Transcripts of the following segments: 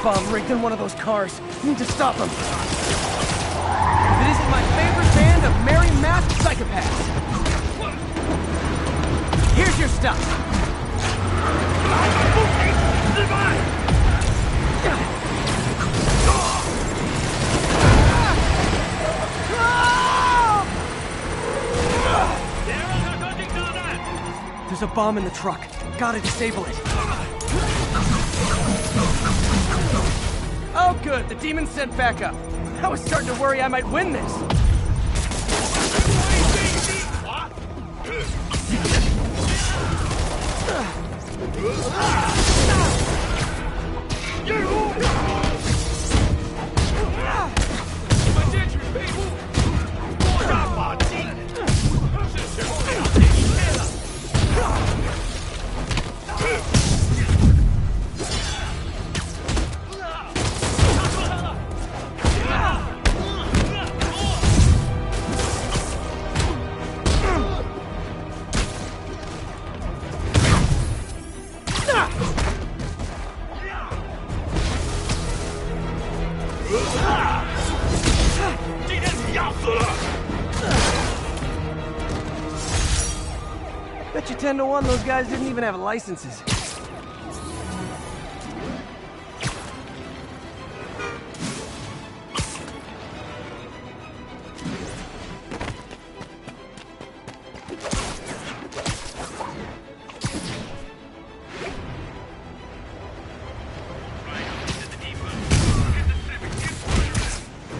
bomb rigged in one of those cars. Need to stop him. If it isn't my favorite band of merry masked psychopaths. Here's your stuff. There's a bomb in the truck. Gotta disable it. Oh good, the demon's sent back up. I was starting to worry I might win this. Bet you 10 to 1 those guys didn't even have licenses.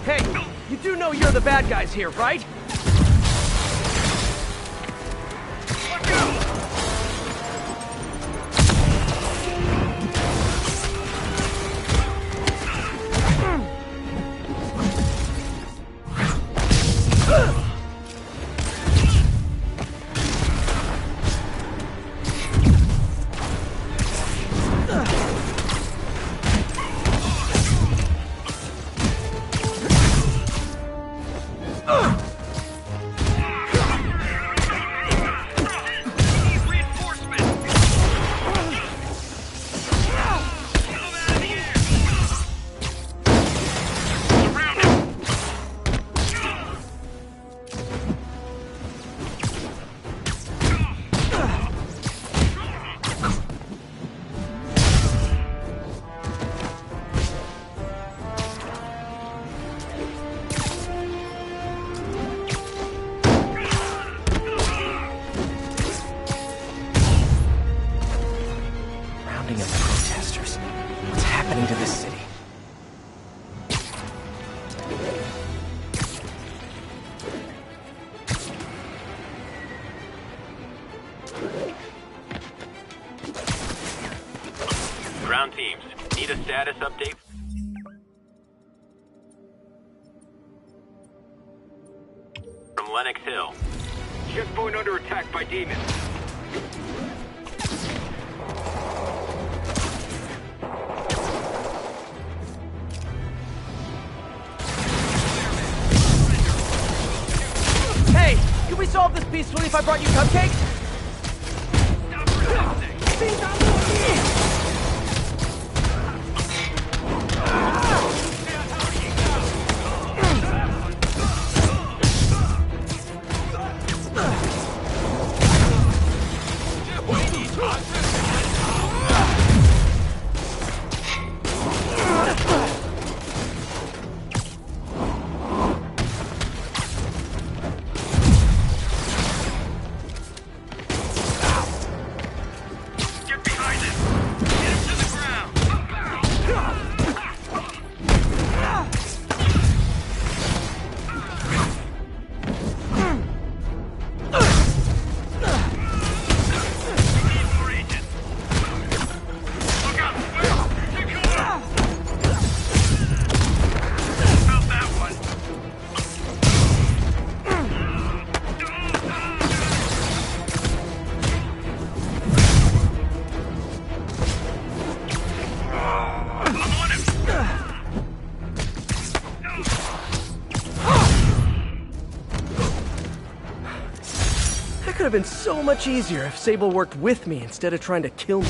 Hey, you do know you're the bad guys here, right? Ground teams, need a status update? From Lenox Hill. Checkpoint under attack by demons. Hey, can we solve this peacefully if I brought you cupcakes? Could have been so much easier if Sable worked with me instead of trying to kill me.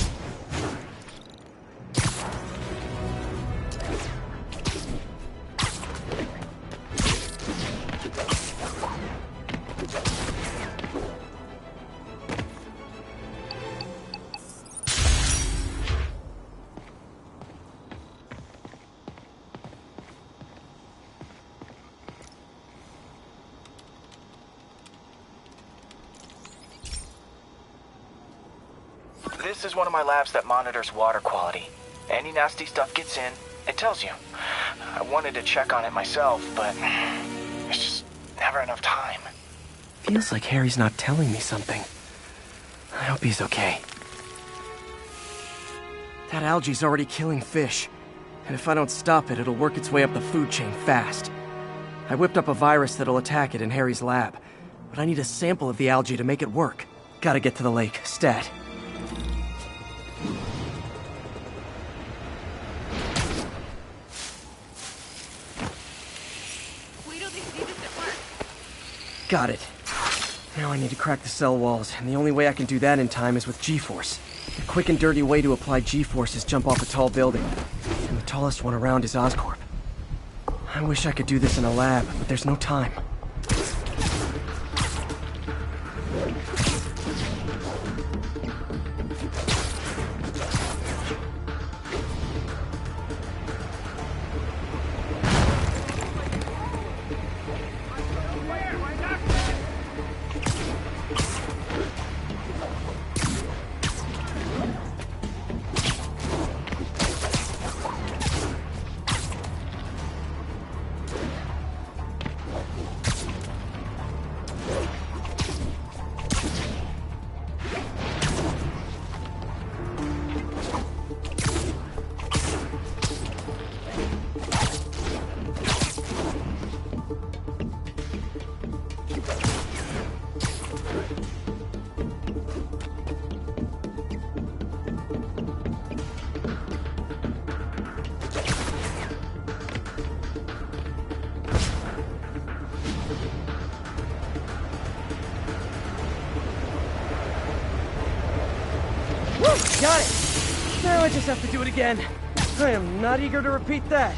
This is one of my labs that monitors water quality. Any nasty stuff gets in, it tells you. I wanted to check on it myself, but there's just never enough time. Feels like Harry's not telling me something. I hope he's okay. That algae's already killing fish. And if I don't stop it, it'll work its way up the food chain fast. I whipped up a virus that'll attack it in Harry's lab. But I need a sample of the algae to make it work. Gotta get to the lake, stat. Got it. Now I need to crack the cell walls, and the only way I can do that in time is with G-Force. The quick and dirty way to apply G-Force is jump off a tall building. And the tallest one around is Oscorp. I wish I could do this in a lab, but there's no time. Got it! Now I just have to do it again. I am not eager to repeat that,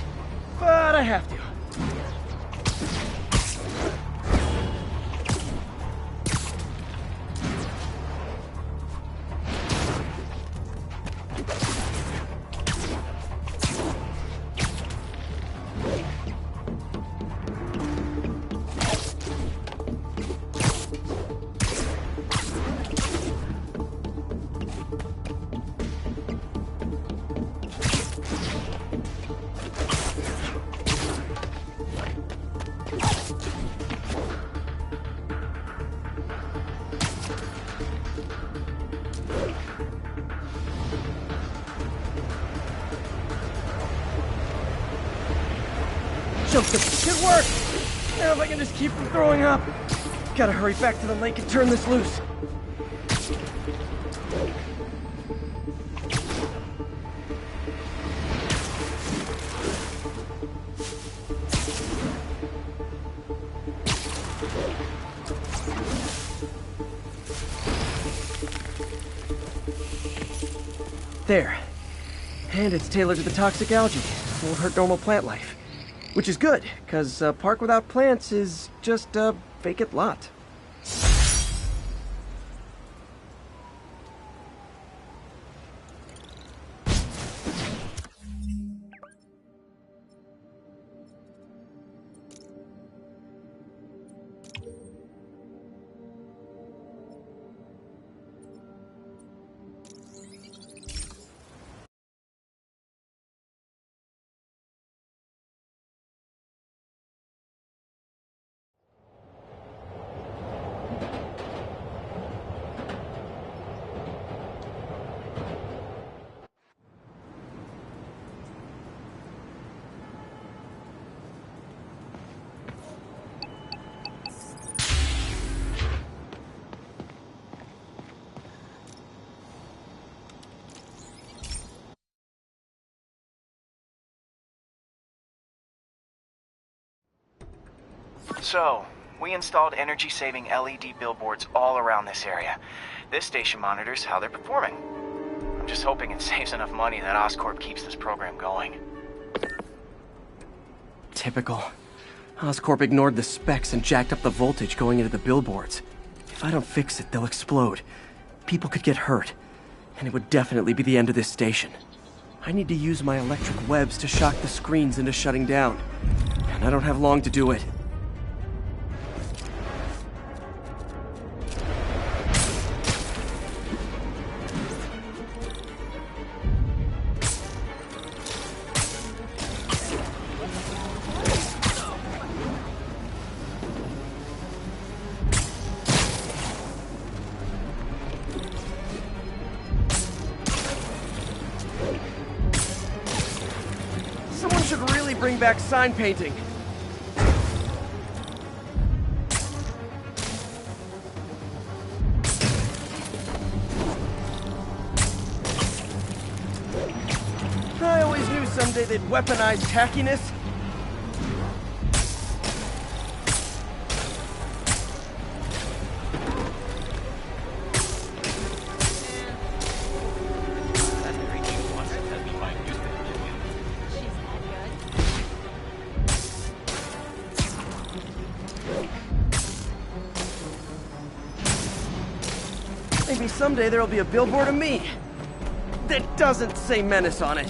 but I have to. Should work! Now if I can just keep from throwing up. Gotta hurry back to the lake and turn this loose. There. And it's tailored to the toxic algae. Won't hurt normal plant life. Which is good, because a park without plants is just a vacant lot. So, we installed energy-saving LED billboards all around this area. This station monitors how they're performing. I'm just hoping it saves enough money that Oscorp keeps this program going. Typical. Oscorp ignored the specs and jacked up the voltage going into the billboards. If I don't fix it, they'll explode. People could get hurt. And it would definitely be the end of this station. I need to use my electric webs to shock the screens into shutting down. And I don't have long to do it. back sign painting. I always knew someday they'd weaponize tackiness. Maybe someday there'll be a billboard of me that doesn't say Menace on it.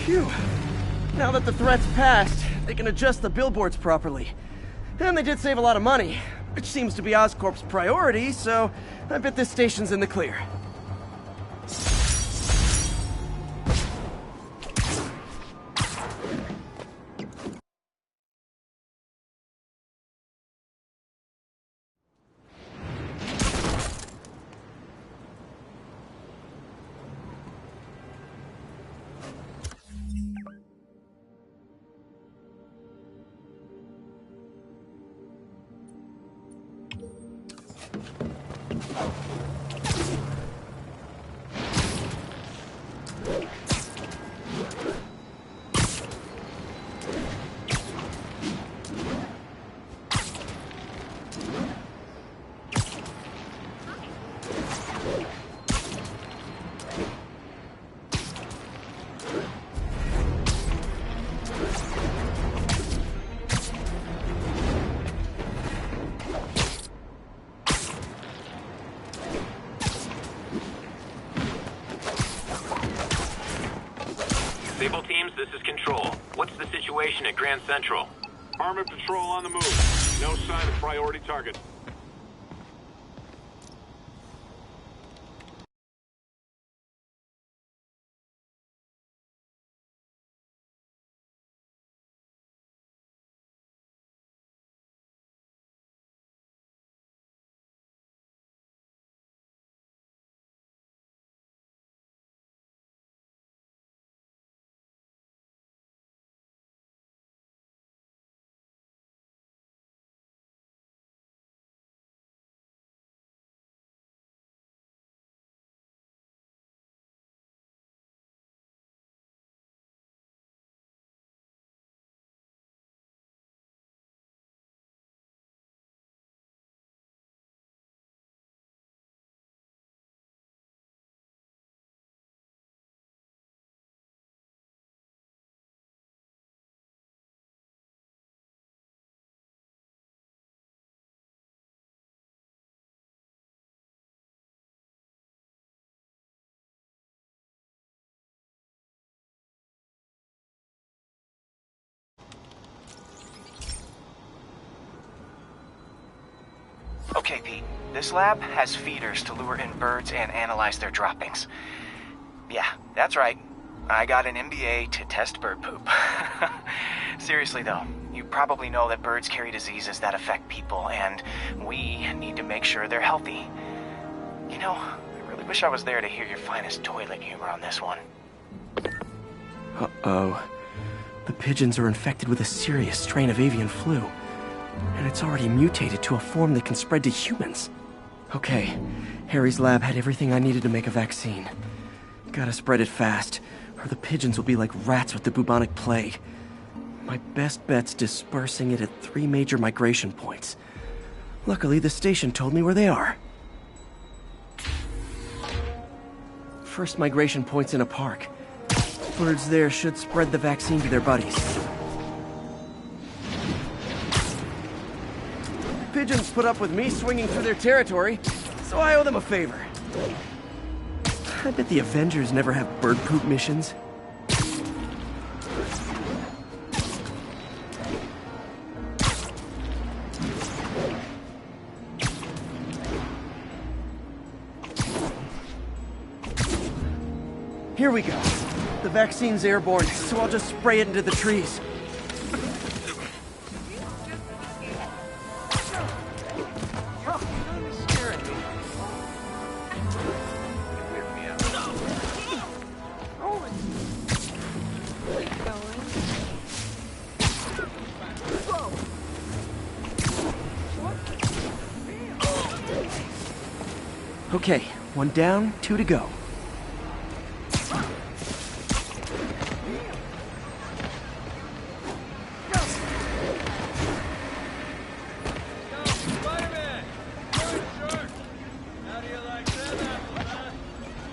Phew. Now that the threat's passed, they can adjust the billboards properly. And they did save a lot of money, which seems to be Oscorp's priority, so I bet this station's in the clear. Sable teams, this is Control. What's the situation at Grand Central? Armored patrol on the move. No sign of priority target. Okay, Pete. This lab has feeders to lure in birds and analyze their droppings. Yeah, that's right. I got an MBA to test bird poop. Seriously though, you probably know that birds carry diseases that affect people, and we need to make sure they're healthy. You know, I really wish I was there to hear your finest toilet humor on this one. Uh-oh. The pigeons are infected with a serious strain of avian flu. And it's already mutated to a form that can spread to humans. Okay, Harry's lab had everything I needed to make a vaccine. Gotta spread it fast, or the pigeons will be like rats with the bubonic plague. My best bet's dispersing it at 3 major migration points. Luckily, the station told me where they are. First migration point's in a park. Birds there should spread the vaccine to their buddies. Pigeons put up with me swinging through their territory, so I owe them a favor. I bet the Avengers never have bird poop missions. Here we go. The vaccine's airborne, so I'll just spray it into the trees. Okay, 1 down, 2 to go.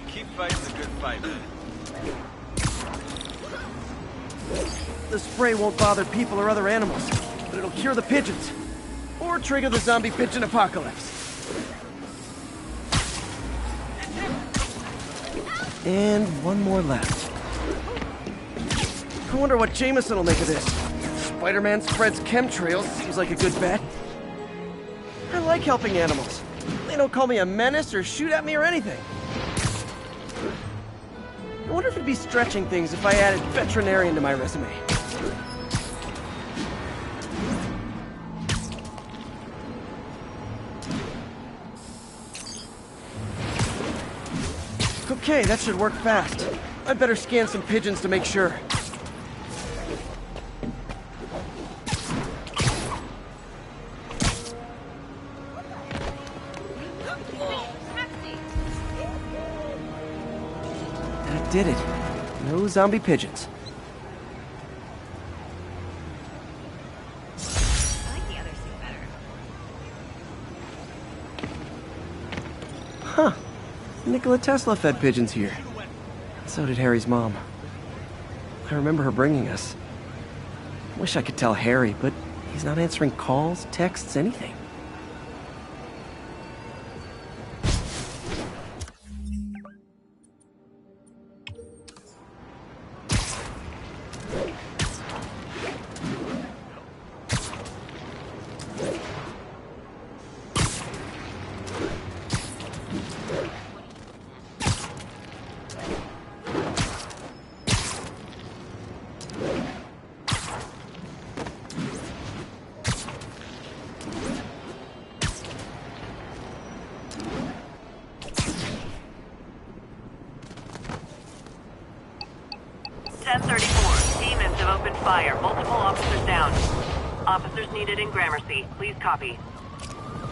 Keep fighting the good fight. The spray won't bother people or other animals, but it'll cure the pigeons. Or trigger the zombie pigeon apocalypse. And 1 more left. I wonder what Jameson will make of this. Spider-Man spreads chemtrails, seems like a good bet. I like helping animals. They don't call me a menace or shoot at me or anything. I wonder if it'd be stretching things if I added veterinarian to my resume. Okay, that should work fast. I'd better scan some pigeons to make sure. That did it. No zombie pigeons. I like the other suit better. Huh. Nikola Tesla fed pigeons here. So did Harry's mom. I remember her bringing us. Wish I could tell Harry, but he's not answering calls, texts, anything. Demons have opened fire. Multiple officers down. Officers needed in Gramercy. Please copy.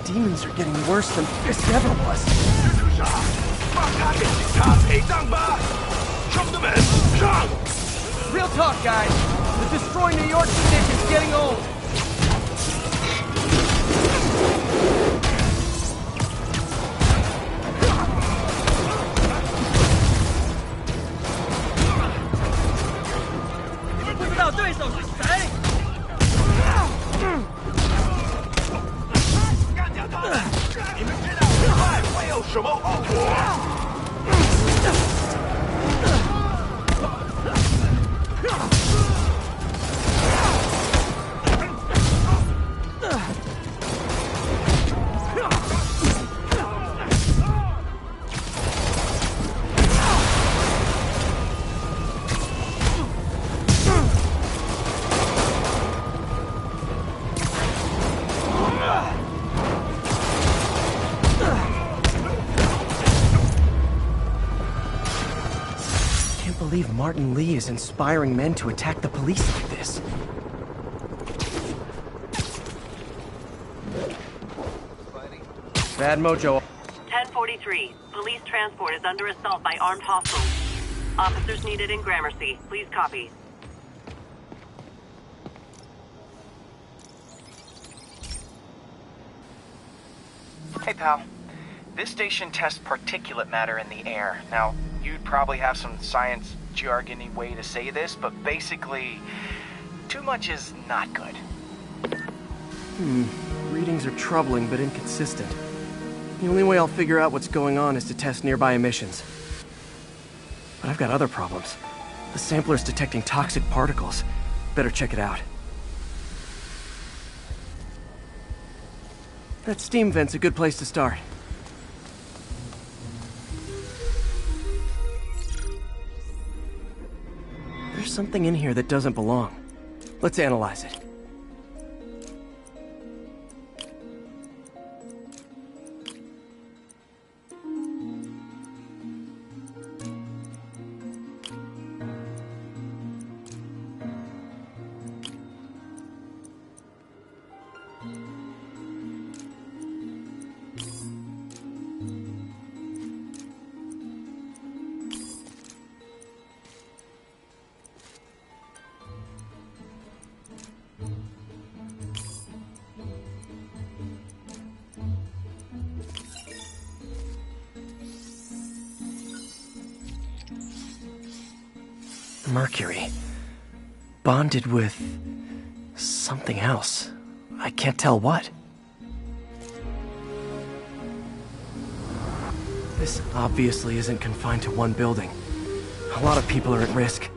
Demons are getting worse than Fisk ever was. Real talk, guys. The Destroy New York stick is getting old. I believe Martin Lee is inspiring men to attack the police like this. Bad mojo. 1043. Police transport is under assault by armed hostiles. Officers needed in Gramercy. Please copy. Hey, pal. This station tests particulate matter in the air. Now, you'd probably have some science jargony way to say this, but basically, too much is not good. Readings are troubling but inconsistent. The only way I'll figure out what's going on is to test nearby emissions. But I've got other problems. The sampler's detecting toxic particles. Better check it out. That steam vent's a good place to start. There's something in here that doesn't belong. Let's analyze it. Mercury. Bonded with... something else. I can't tell what. This obviously isn't confined to one building. A lot of people are at risk.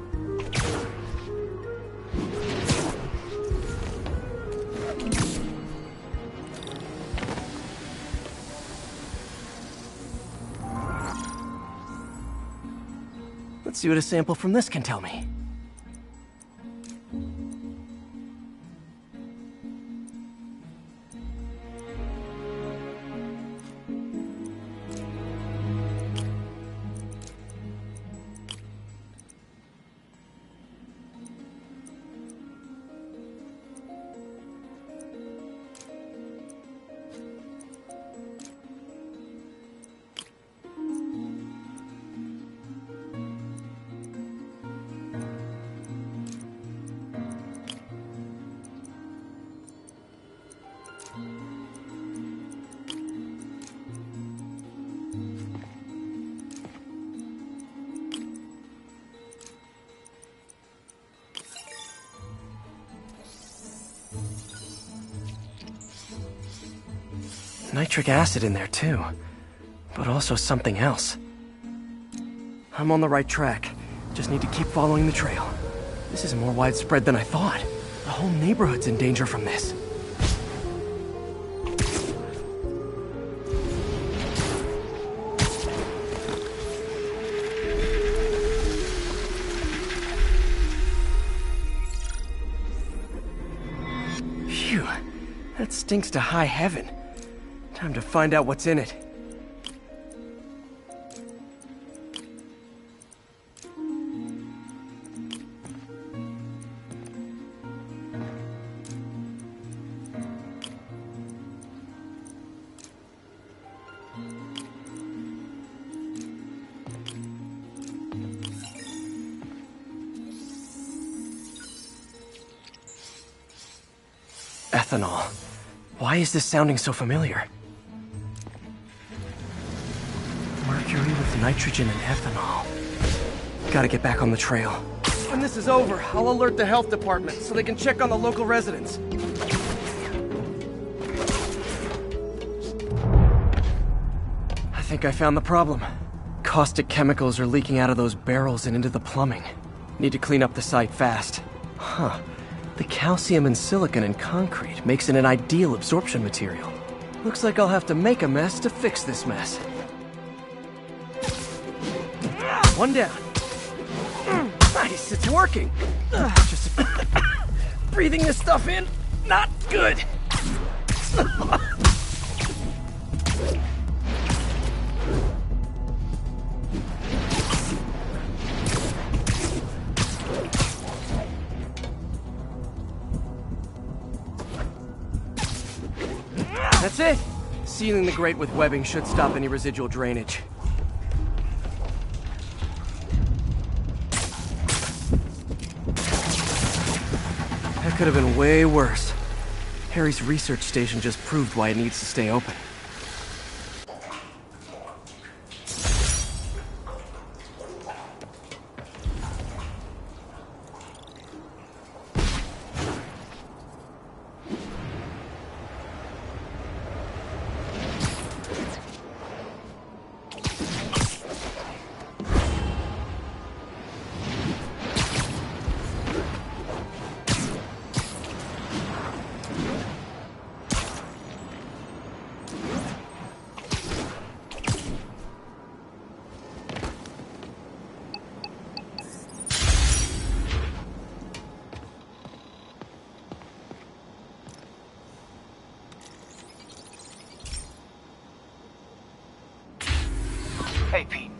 Let's see what a sample from this can tell me. Nitric acid in there too, but also something else. I'm on the right track. Just need to keep following the trail. This is more widespread than I thought. The whole neighborhood's in danger from this. Phew, that stinks to high heaven. Time to find out what's in it. Ethanol. Why is this sounding so familiar? Mercury with nitrogen and ethanol. Gotta get back on the trail. When this is over, I'll alert the health department so they can check on the local residents. I think I found the problem. Caustic chemicals are leaking out of those barrels and into the plumbing. Need to clean up the site fast. Huh. The calcium and silicon in concrete makes it an ideal absorption material. Looks like I'll have to make a mess to fix this mess. One down. Nice, it's working. Just breathing this stuff in, not good. That's it. Sealing the grate with webbing should stop any residual drainage. That could have been way worse. Harry's research station just proved why it needs to stay open. Hey, Pete.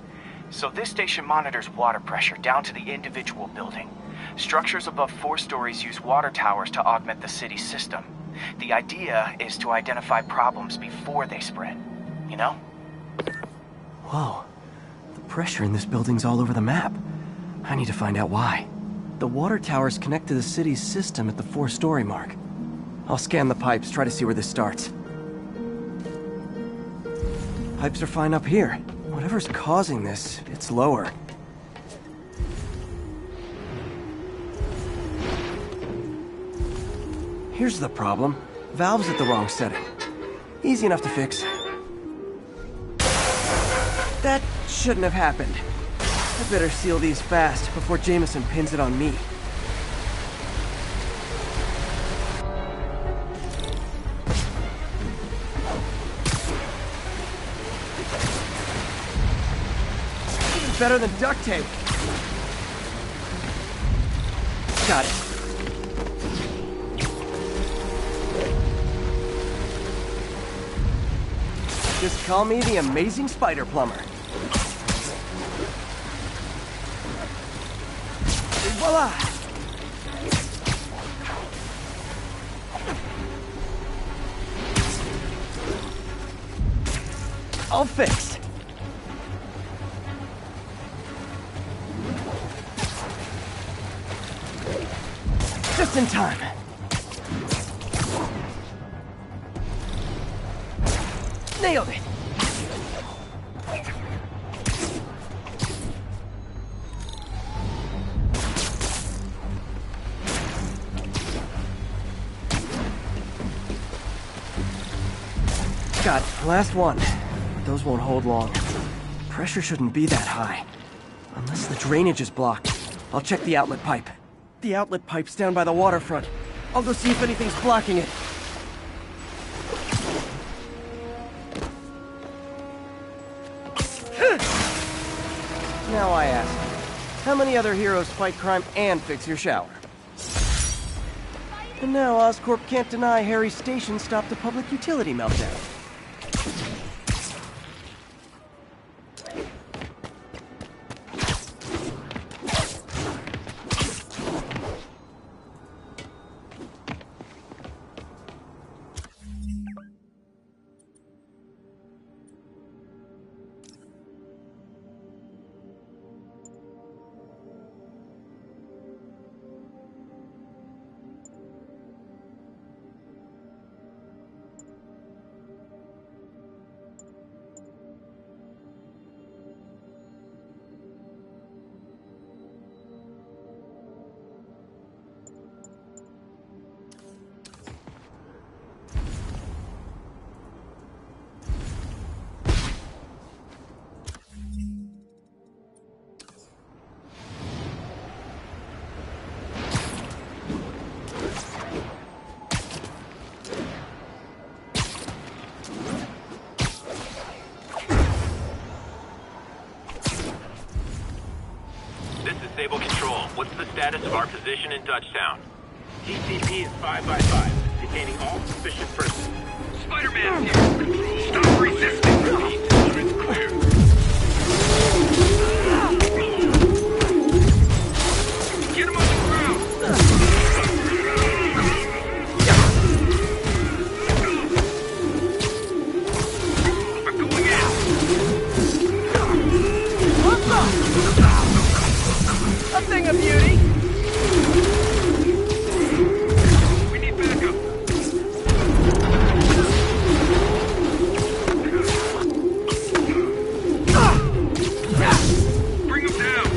So this station monitors water pressure down to the individual building. Structures above 4 stories use water towers to augment the city's system. The idea is to identify problems before they spread, you know? Whoa. The pressure in this building's all over the map. I need to find out why. The water towers connect to the city's system at the 4-story mark. I'll scan the pipes, try to see where this starts. Pipes are fine up here. Whatever's causing this, it's lower. Here's the problem. Valve's at the wrong setting. Easy enough to fix. That shouldn't have happened. I better seal these fast before Jameson pins it on me. Even better than duct tape. Got it. Just call me the amazing spider plumber. Et voila! All fixed. Just in time. Nailed it! Got it. Last one. But those won't hold long. Pressure shouldn't be that high. Unless the drainage is blocked. I'll check the outlet pipe. The outlet pipe's down by the waterfront. I'll go see if anything's blocking it. Now I ask, how many other heroes fight crime and fix your shower? And now Oscorp can't deny Harry's station stopped a public utility meltdown. Stable Control, what's the status of our position in Dutchtown? TCP is 5 by 5, detaining all suspicious persons. Spider-Man here! Control, stop resisting! Repeat, it's clear. Get him on the ground! I'm going in! A thing of beauty! We need backup! Bring him down!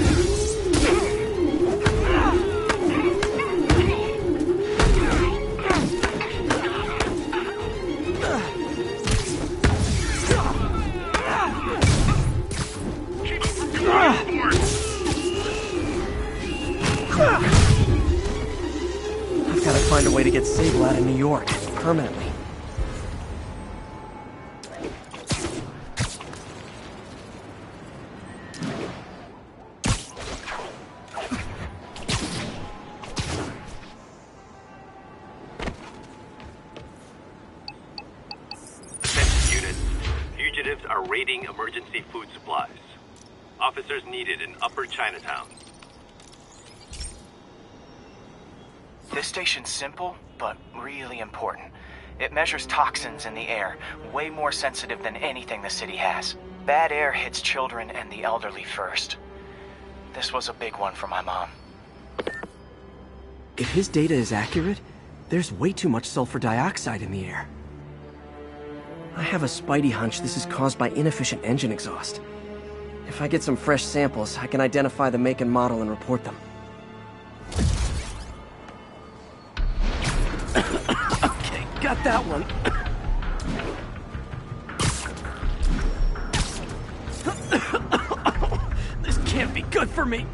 I've got to find a way to get Sable out of New York, permanently. Attention units. Fugitives are raiding emergency food supplies. Officers needed in Upper Chinatown. This station's simple, but really important. It measures toxins in the air, way more sensitive than anything the city has. Bad air hits children and the elderly first. This was a big one for my mom. If his data is accurate, there's way too much sulfur dioxide in the air. I have a spidey hunch this is caused by inefficient engine exhaust. If I get some fresh samples, I can identify the make and model and report them. Okay, got that one. This can't be good for me.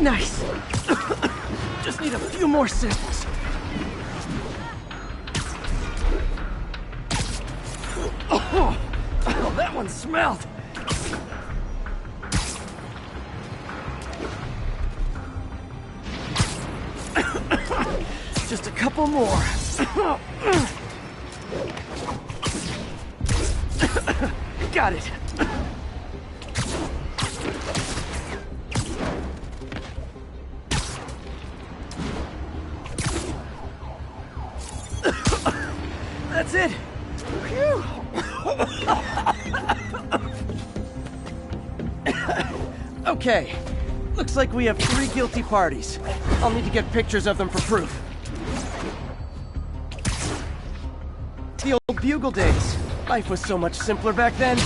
Nice. Just need a few more samples. Oh, that one smelled. Just a couple more. Got it. That's it. Phew. Okay. Looks like we have 3 guilty parties. I'll need to get pictures of them for proof. The old Bugle days. Life was so much simpler back then.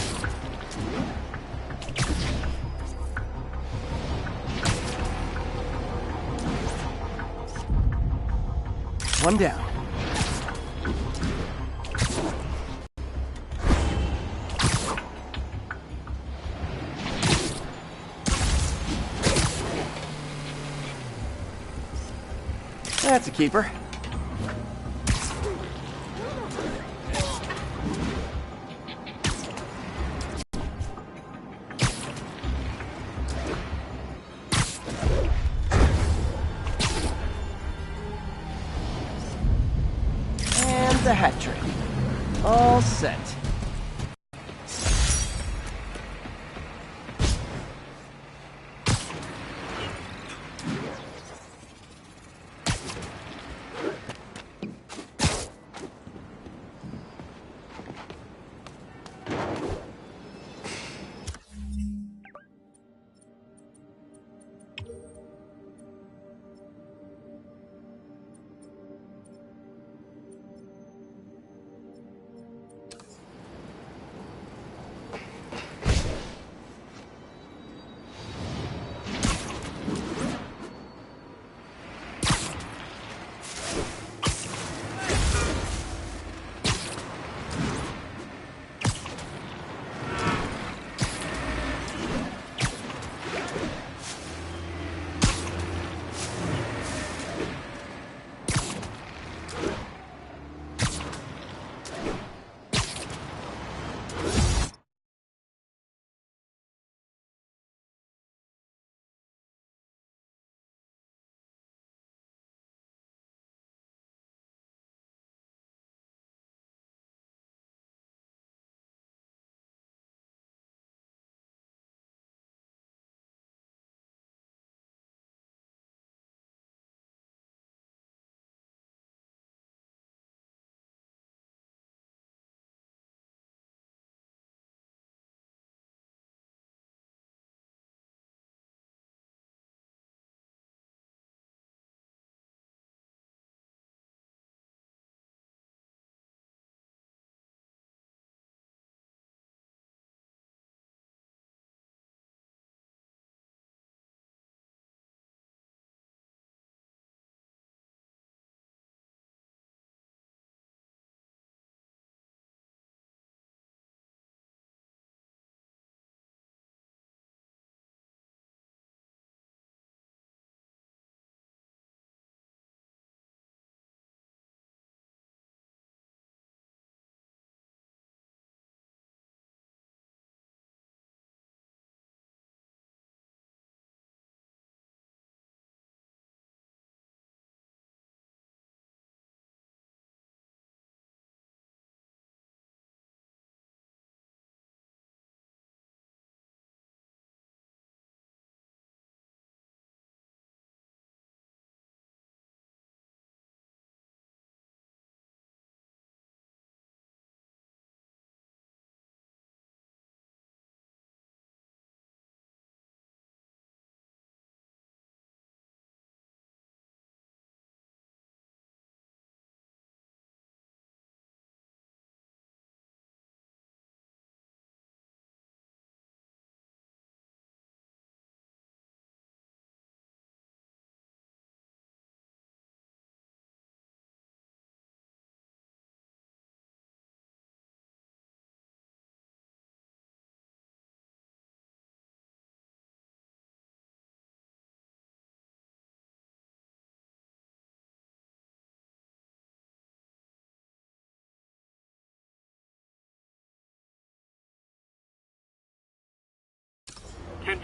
One down. That's a keeper. And the hat trick. All set.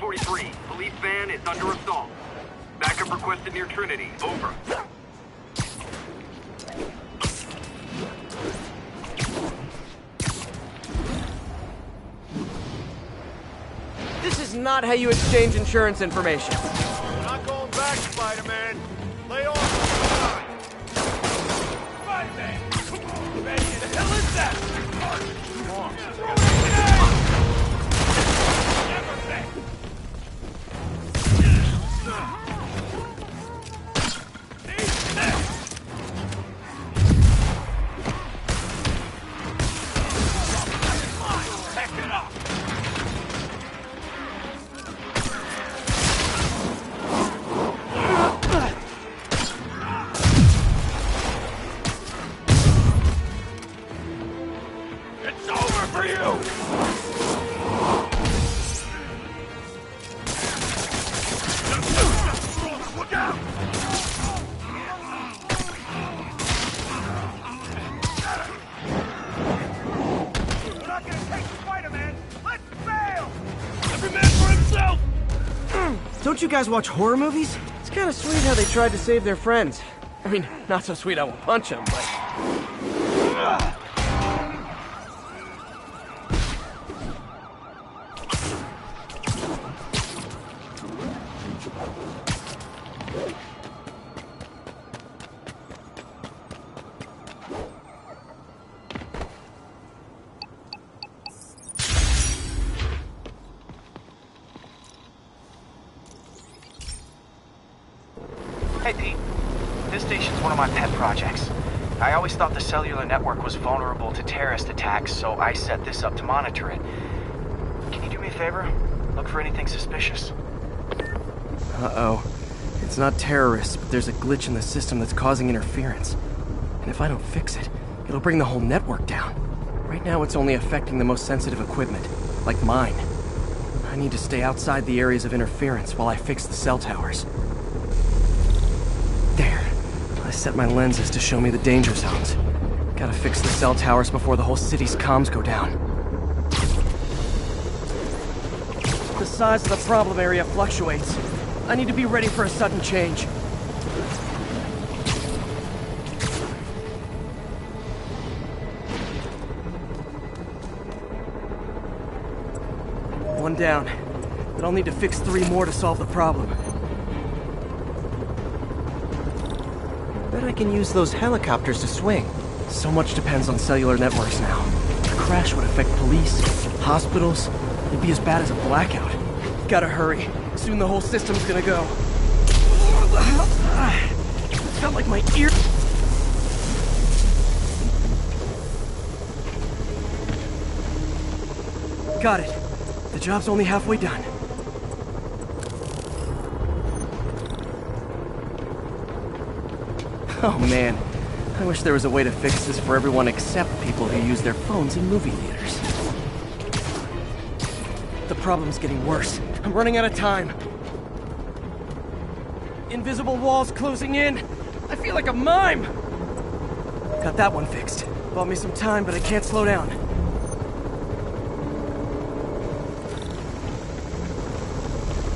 M043, police van is under assault. Backup requested near Trinity. Over. This is not how you exchange insurance information. We're not going back, Spider-Man. Lay off. Spider-Man! Come on, man! The hell is that? Come on. Never back. Pack it up! It's over for you! Look out! We're not gonna take Spider-Man! Let's fail! Every man for himself! Don't you guys watch horror movies? It's kind of sweet how they tried to save their friends. I mean, not so sweet I won't punch them, but... Hey, Pete. This station's one of my pet projects. I always thought the cellular network was vulnerable to terrorist attacks, so I set this up to monitor it. Can you do me a favor? Look for anything suspicious. Uh-oh. It's not terrorists, but there's a glitch in the system that's causing interference. And if I don't fix it, it'll bring the whole network down. Right now, it's only affecting the most sensitive equipment, like mine. I need to stay outside the areas of interference while I fix the cell towers. There. I set my lenses to show me the danger zones. Gotta fix the cell towers before the whole city's comms go down. The size of the problem area fluctuates. I need to be ready for a sudden change. One down. But I'll need to fix 3 more to solve the problem. Bet I can use those helicopters to swing. So much depends on cellular networks now. A crash would affect police, hospitals. It'd be as bad as a blackout. Gotta hurry. Soon the whole system's gonna go. It felt like my ear... Got it. The job's only halfway done. Oh man, I wish there was a way to fix this for everyone except people who use their phones in movie theaters. The problem's getting worse. I'm running out of time. Invisible walls closing in. I feel like a mime. Got that one fixed. Bought me some time, but I can't slow down.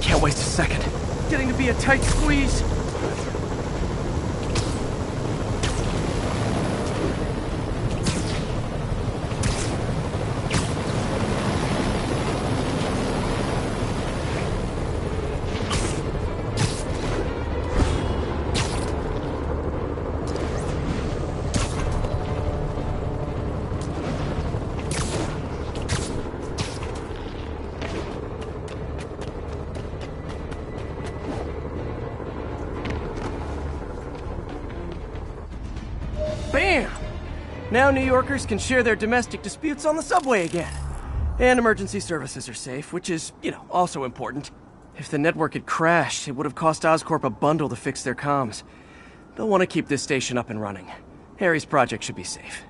Can't waste a second. Getting to be a tight squeeze. Bam! Now New Yorkers can share their domestic disputes on the subway again. And emergency services are safe, which is, also important. If the network had crashed, it would have cost Oscorp a bundle to fix their comms. They'll want to keep this station up and running. Harry's project should be safe.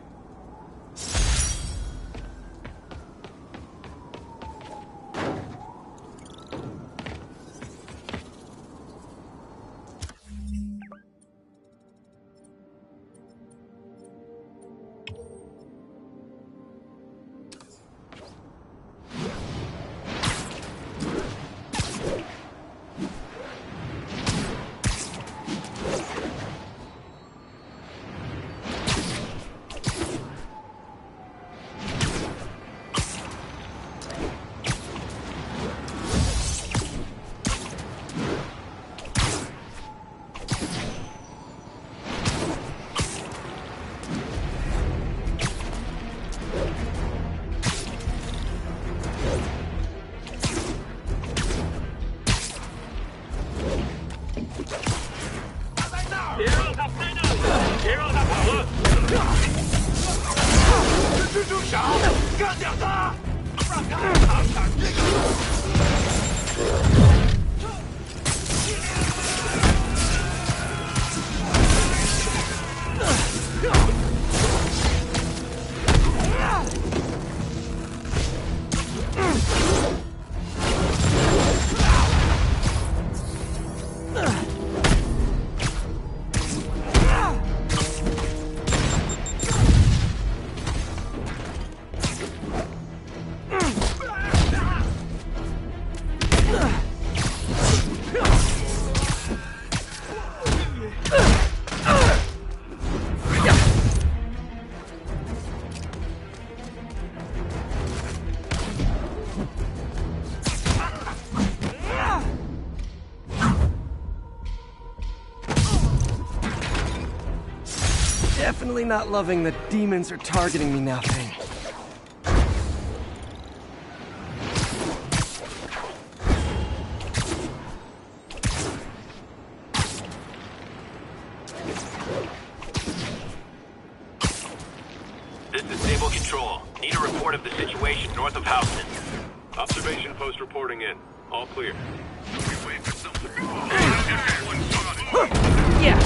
Definitely not loving the demons are targeting me now thing. This is Stable Control. Need a report of the situation north of Houston. Observation post reporting in. All clear. Yeah,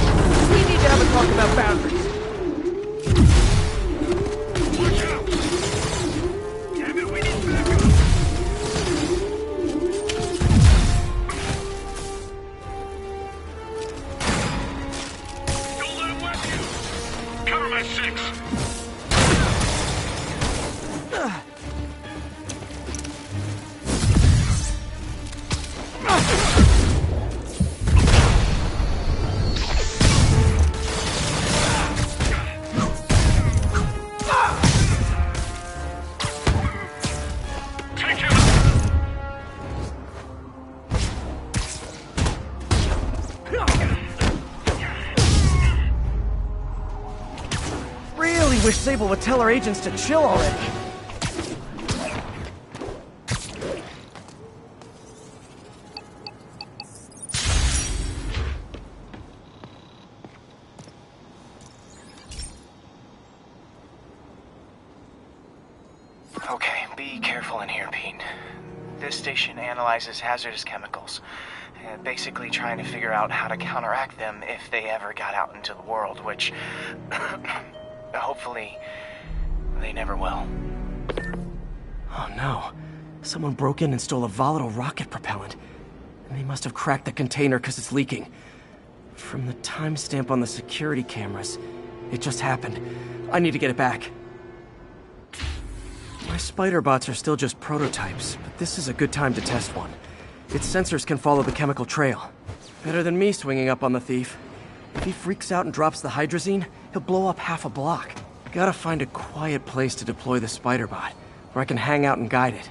we need to have a talk about boundaries. Watch out! Damn it, we need backup! Don't let him whack you! Cover my 6! Really wish Sable would tell our agents to chill already. Okay, be careful in here, Pete. This station analyzes hazardous chemicals, basically trying to figure out how to counteract them if they ever got out into the world, which hopefully they never will. Oh no. Someone broke in and stole a volatile rocket propellant. And they must have cracked the container because it's leaking. From the timestamp on the security cameras, it just happened. I need to get it back. My spider bots are still just prototypes, but this is a good time to test one. Its sensors can follow the chemical trail. Better than me swinging up on the thief. If he freaks out and drops the hydrazine, he'll blow up half a block. Gotta find a quiet place to deploy the spider bot, where I can hang out and guide it.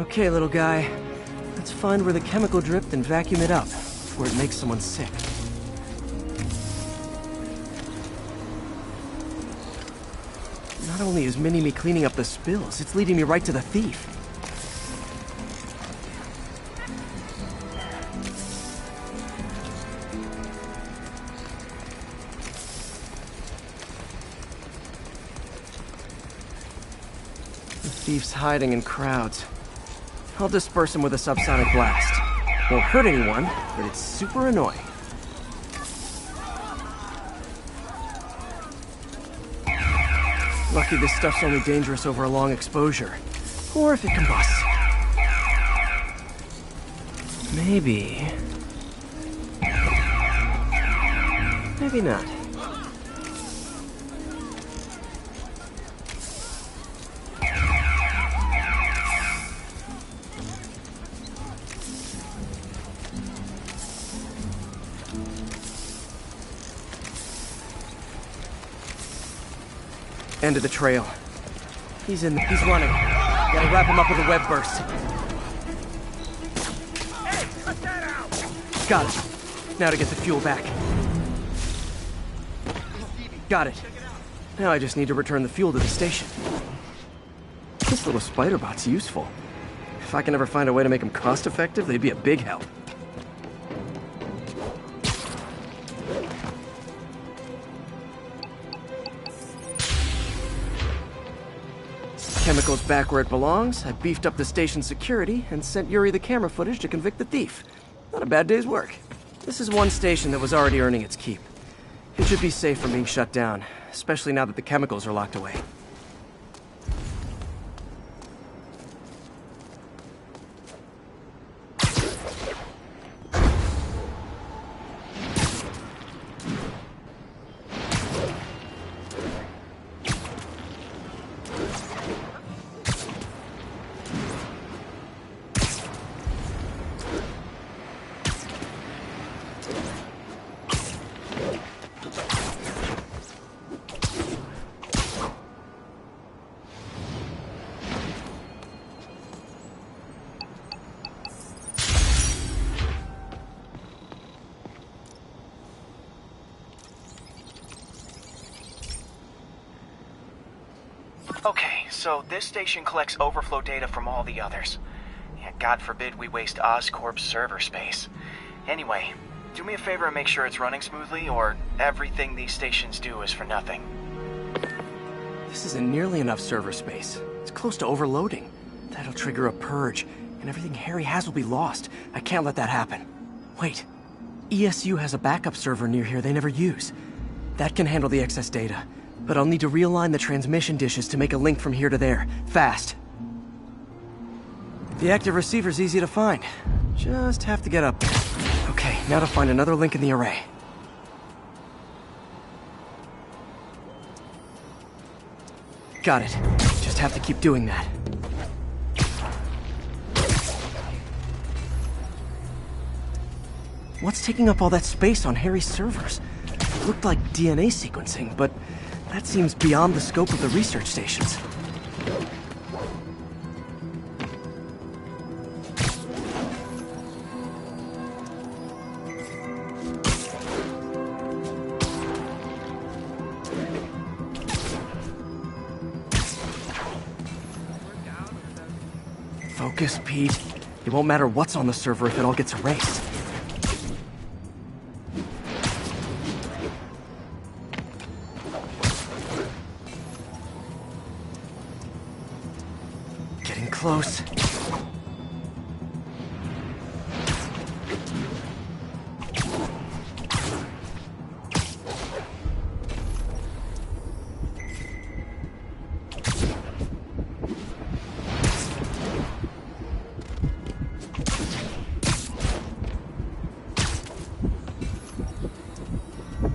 Okay, little guy. Let's find where the chemical dripped and vacuum it up before it makes someone sick. Not only is Mini-Me cleaning up the spills, it's leading me right to the thief. The thief's hiding in crowds. I'll disperse him with a subsonic blast. Won't hurt anyone, but it's super annoying. Lucky this stuff's only dangerous over a long exposure. Or if it combusts. Maybe... maybe not. End of the trail. He's running. Gotta wrap him up with a web burst. Hey, cut that out! Got it. Now to get the fuel back. Got it. Now I just need to return the fuel to the station. This little spider bot's useful. If I can ever find a way to make them cost-effective, they'd be a big help. chemicals back where it belongs, I beefed up the station's security, and sent Yuri the camera footage to convict the thief. Not a bad day's work. This is one station that was already earning its keep. It should be safe from being shut down, especially now that the chemicals are locked away. Okay, so this station collects overflow data from all the others. Yeah, God forbid we waste Oscorp's server space. Anyway, do me a favor and make sure it's running smoothly, or everything these stations do is for nothing. This isn't nearly enough server space. It's close to overloading. That'll trigger a purge, and everything Harry has will be lost. I can't let that happen. Wait. ESU has a backup server near here they never use. That can handle the excess data. But I'll need to realign the transmission dishes to make a link from here to there. Fast. The active receiver's easy to find. Just have to get up there. Okay, now to find another link in the array. Got it. Just have to keep doing that. What's taking up all that space on Harry's servers? It looked like DNA sequencing, but that seems beyond the scope of the research stations. Focus, Pete. It won't matter what's on the server if it all gets erased. Close.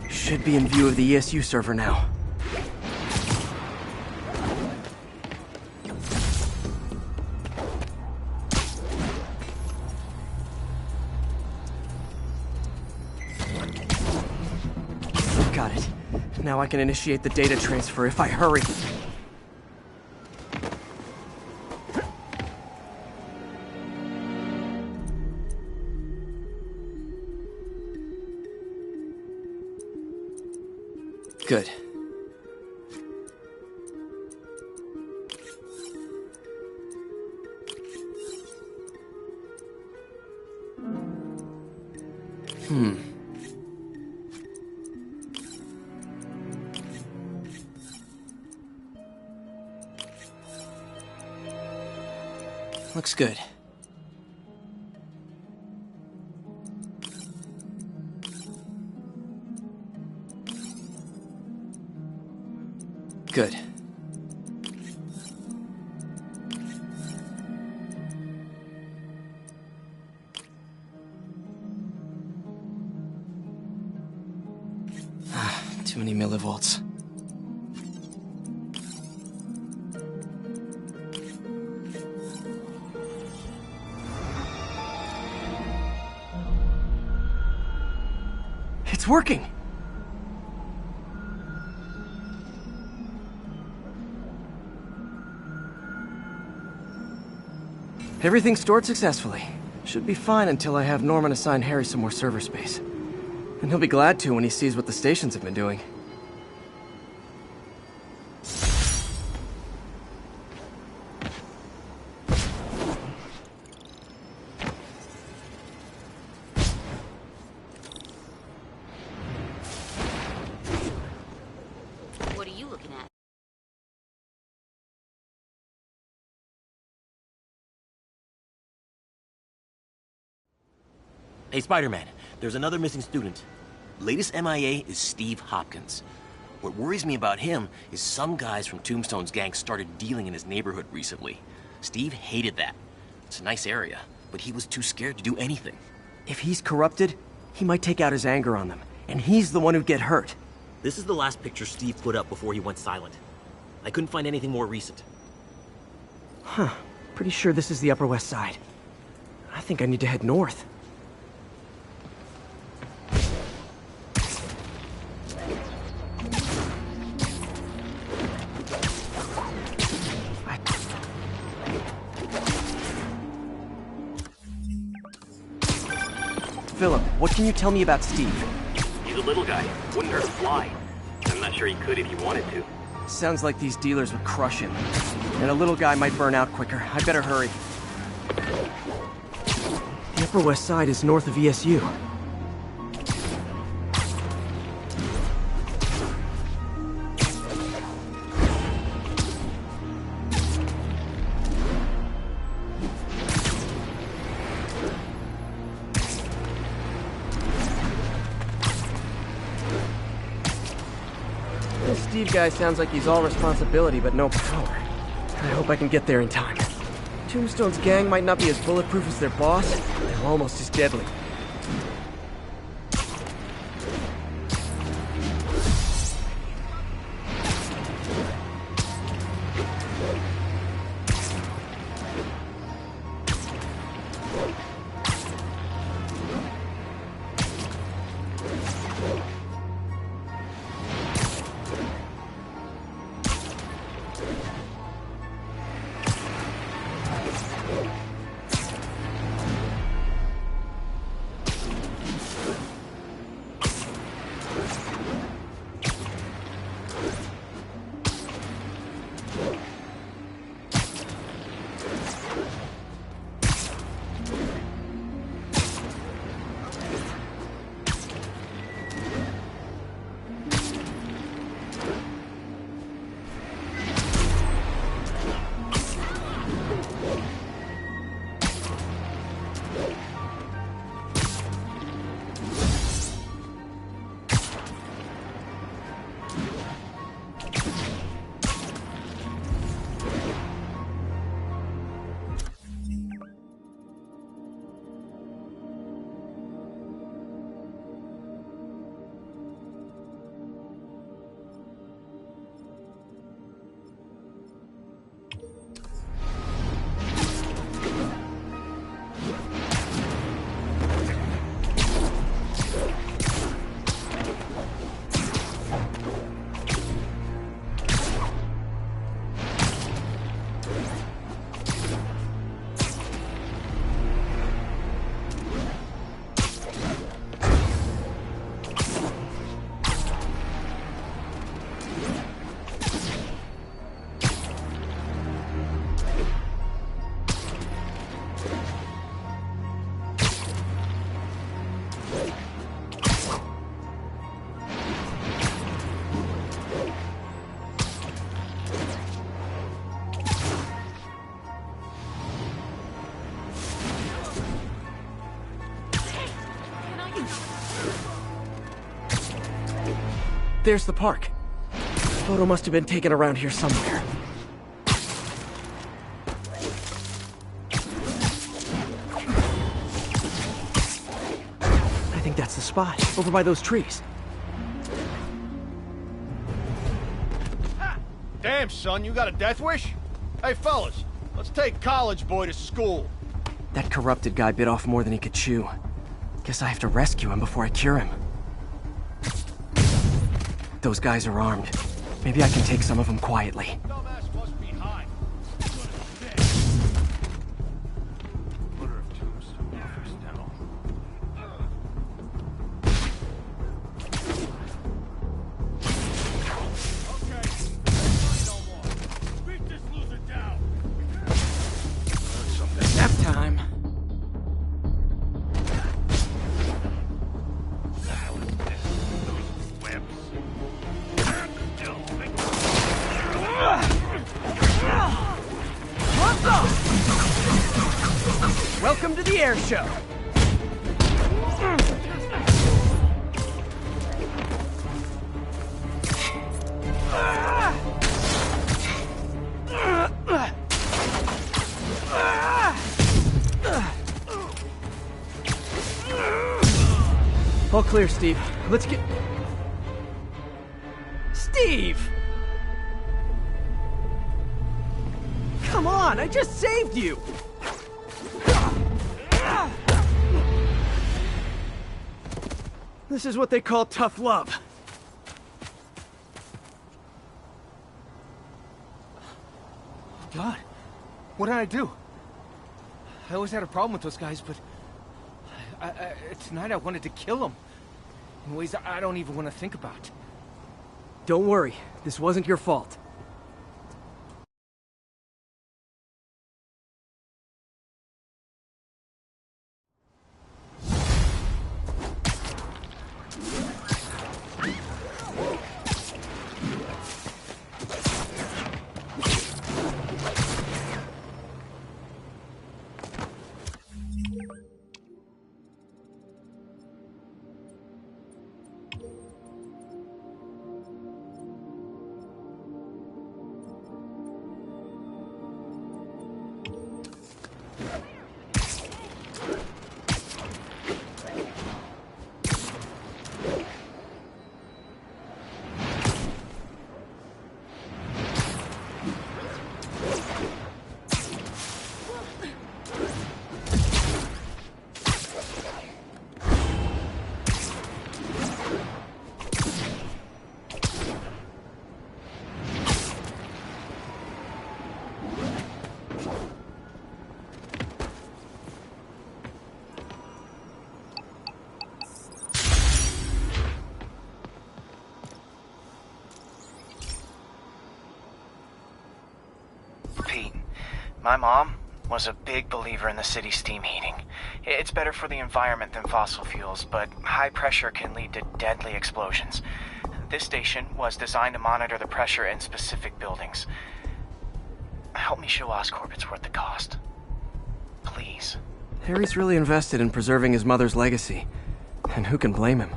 Should be in view of the ESU server now. Got it. Now I can initiate the data transfer if I hurry. Good. Looks good. Good. Too many millivolts. It's working! Everything's stored successfully. Should be fine until I have Norman assign Harry some more server space. And he'll be glad to when he sees what the stations have been doing. Hey, Spider-Man, there's another missing student. Latest MIA is Steve Hopkins. What worries me about him is some guys from Tombstone's gang started dealing in his neighborhood recently. Steve hated that. It's a nice area, but he was too scared to do anything. If he's corrupted, he might take out his anger on them, and he's the one who'd get hurt. This is the last picture Steve put up before he went silent. I couldn't find anything more recent. Huh. Pretty sure this is the Upper West Side. I think I need to head north. Philip, what can you tell me about Steve? He's a little guy. Wouldn't hurt to fly. I'm not sure he could if he wanted to. Sounds like these dealers would crush him. And a little guy might burn out quicker. I'd better hurry. The Upper West Side is north of ESU. This Steve guy sounds like he's all responsibility but no power. I hope I can get there in time. Tombstone's gang might not be as bulletproof as their boss, but they're almost as deadly. There's the park. Photo must have been taken around here somewhere. I think that's the spot, over by those trees. Damn, son, you got a death wish? Hey, fellas, let's take college boy to school. That corrupted guy bit off more than he could chew. Guess I have to rescue him before I cure him. Those guys are armed. Maybe I can take some of them quietly. Dumbass must be high. Wonder if Tombstone offers now. Okay, no more. Beat this loser down. Nap time. Welcome to the air show. All clear, Steve. Let's get... Steve! Come on, I just saved you! This is what they call tough love. God, what did I do? I always had a problem with those guys, but tonight I wanted to kill them in ways I don't even want to think about. Don't worry, this wasn't your fault. My mom was a big believer in the city's steam heating. It's better for the environment than fossil fuels, but high pressure can lead to deadly explosions. This station was designed to monitor the pressure in specific buildings. Help me show Oscorp it's worth the cost. Please. Harry's really invested in preserving his mother's legacy. And who can blame him?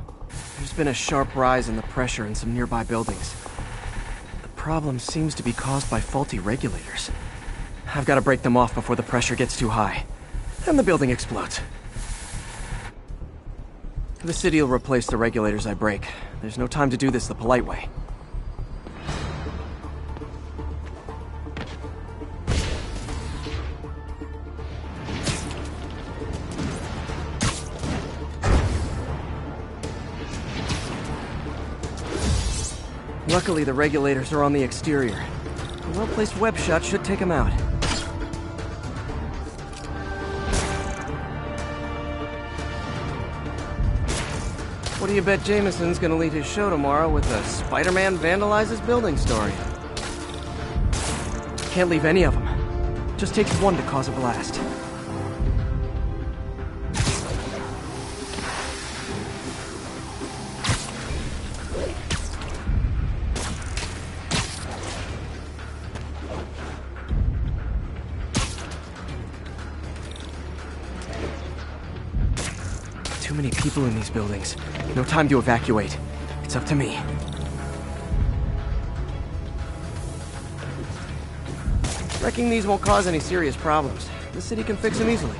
There's been a sharp rise in the pressure in some nearby buildings. The problem seems to be caused by faulty regulators. I've got to break them off before the pressure gets too high. And the building explodes. The city will replace the regulators I break. There's no time to do this the polite way. Luckily, the regulators are on the exterior. A well-placed web shot should take them out. What do you bet Jameson's gonna lead his show tomorrow with a Spider-Man vandalizes building story? Can't leave any of them. Just takes one to cause a blast. Too many people in these buildings. No time to evacuate. It's up to me. Wrecking these won't cause any serious problems. The city can fix them easily.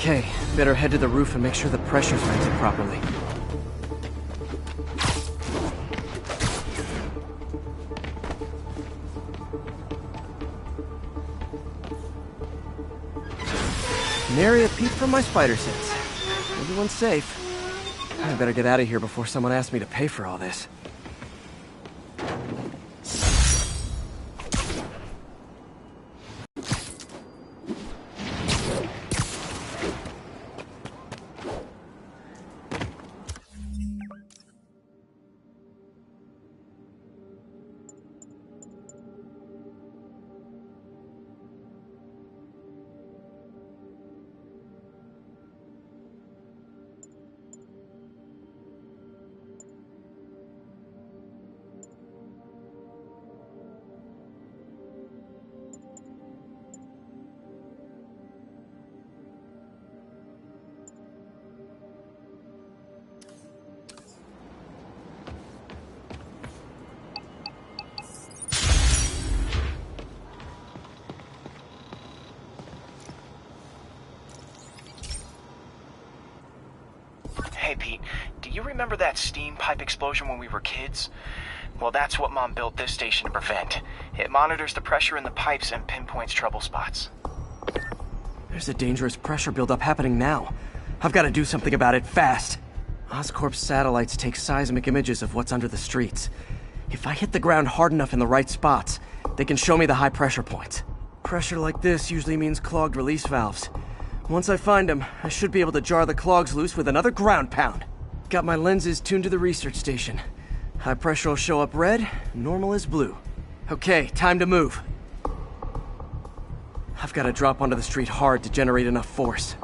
Okay, better head to the roof and make sure the pressure's vented properly. Nary a peep from my spider sense. Everyone's safe. I better get out of here before someone asks me to pay for all this. Hey, Pete, do you remember that steam pipe explosion when we were kids? Well, that's what Mom built this station to prevent. It monitors the pressure in the pipes and pinpoints trouble spots. There's a dangerous pressure buildup happening now. I've got to do something about it fast. Oscorp's satellites take seismic images of what's under the streets. If I hit the ground hard enough in the right spots, they can show me the high pressure points. Pressure like this usually means clogged release valves. Once I find them, I should be able to jar the clogs loose with another ground pound. Got my lenses tuned to the research station. High pressure will show up red, normal is blue. Okay, time to move. I've got to drop onto the street hard to generate enough force.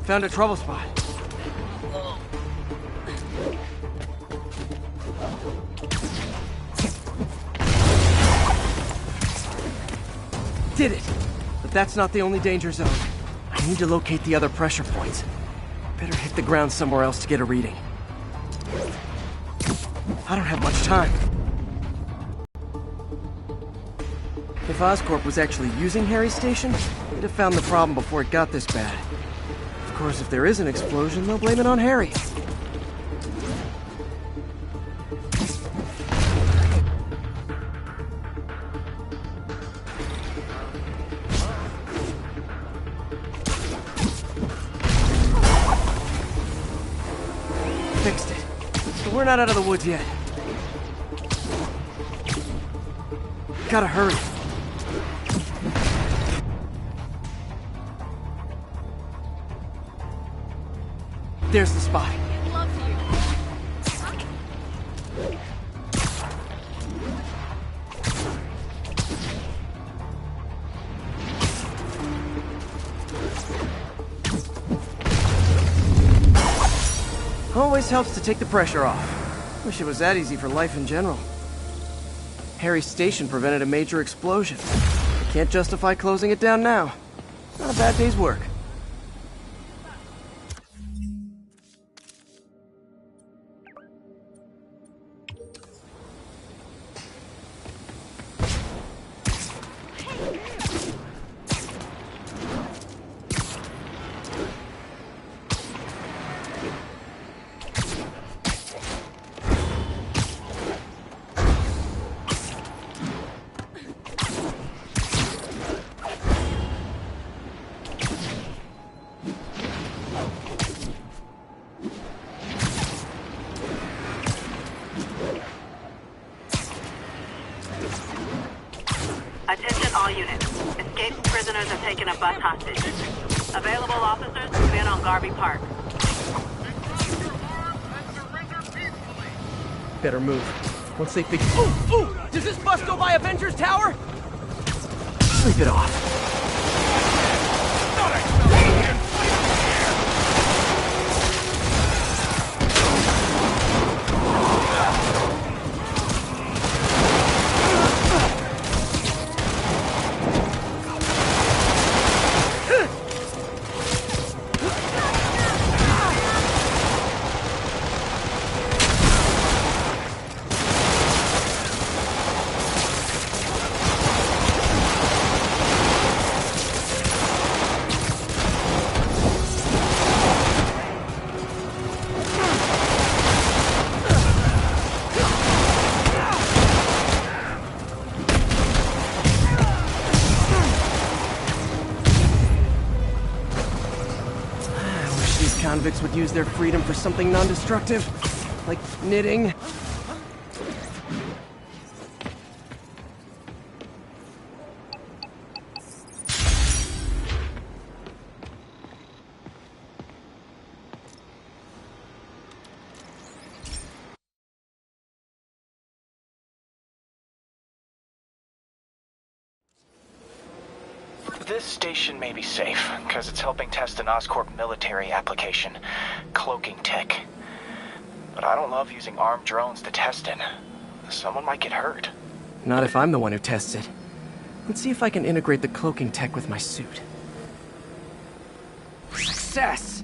Found a trouble spot. Did it! But that's not the only danger zone. I need to locate the other pressure points. Better hit the ground somewhere else to get a reading. I don't have much time. If Oscorp was actually using Harry's station, they'd have found the problem before it got this bad. Of course, if there is an explosion, they'll blame it on Harry. Fixed it. But we're not out of the woods yet. Gotta hurry. There's the spot. Always helps to take the pressure off. Wish it was that easy for life in general. Harry's station prevented a major explosion. I can't justify closing it down now. Not a bad day's work. Attention all units. Escaped prisoners have taken a bus hostage. Available officers move in on Garvey Park. Better move. Once they figure... Ooh! Does this bus go by Avengers Tower? Sleep it off. convicts would use their freedom for something non-destructive, like knitting. This station may be safe, because it's helping test an Oscorp military application, cloaking tech. But I don't love using armed drones to test it. Someone might get hurt. Not if I'm the one who tests it. Let's see if I can integrate the cloaking tech with my suit. Success!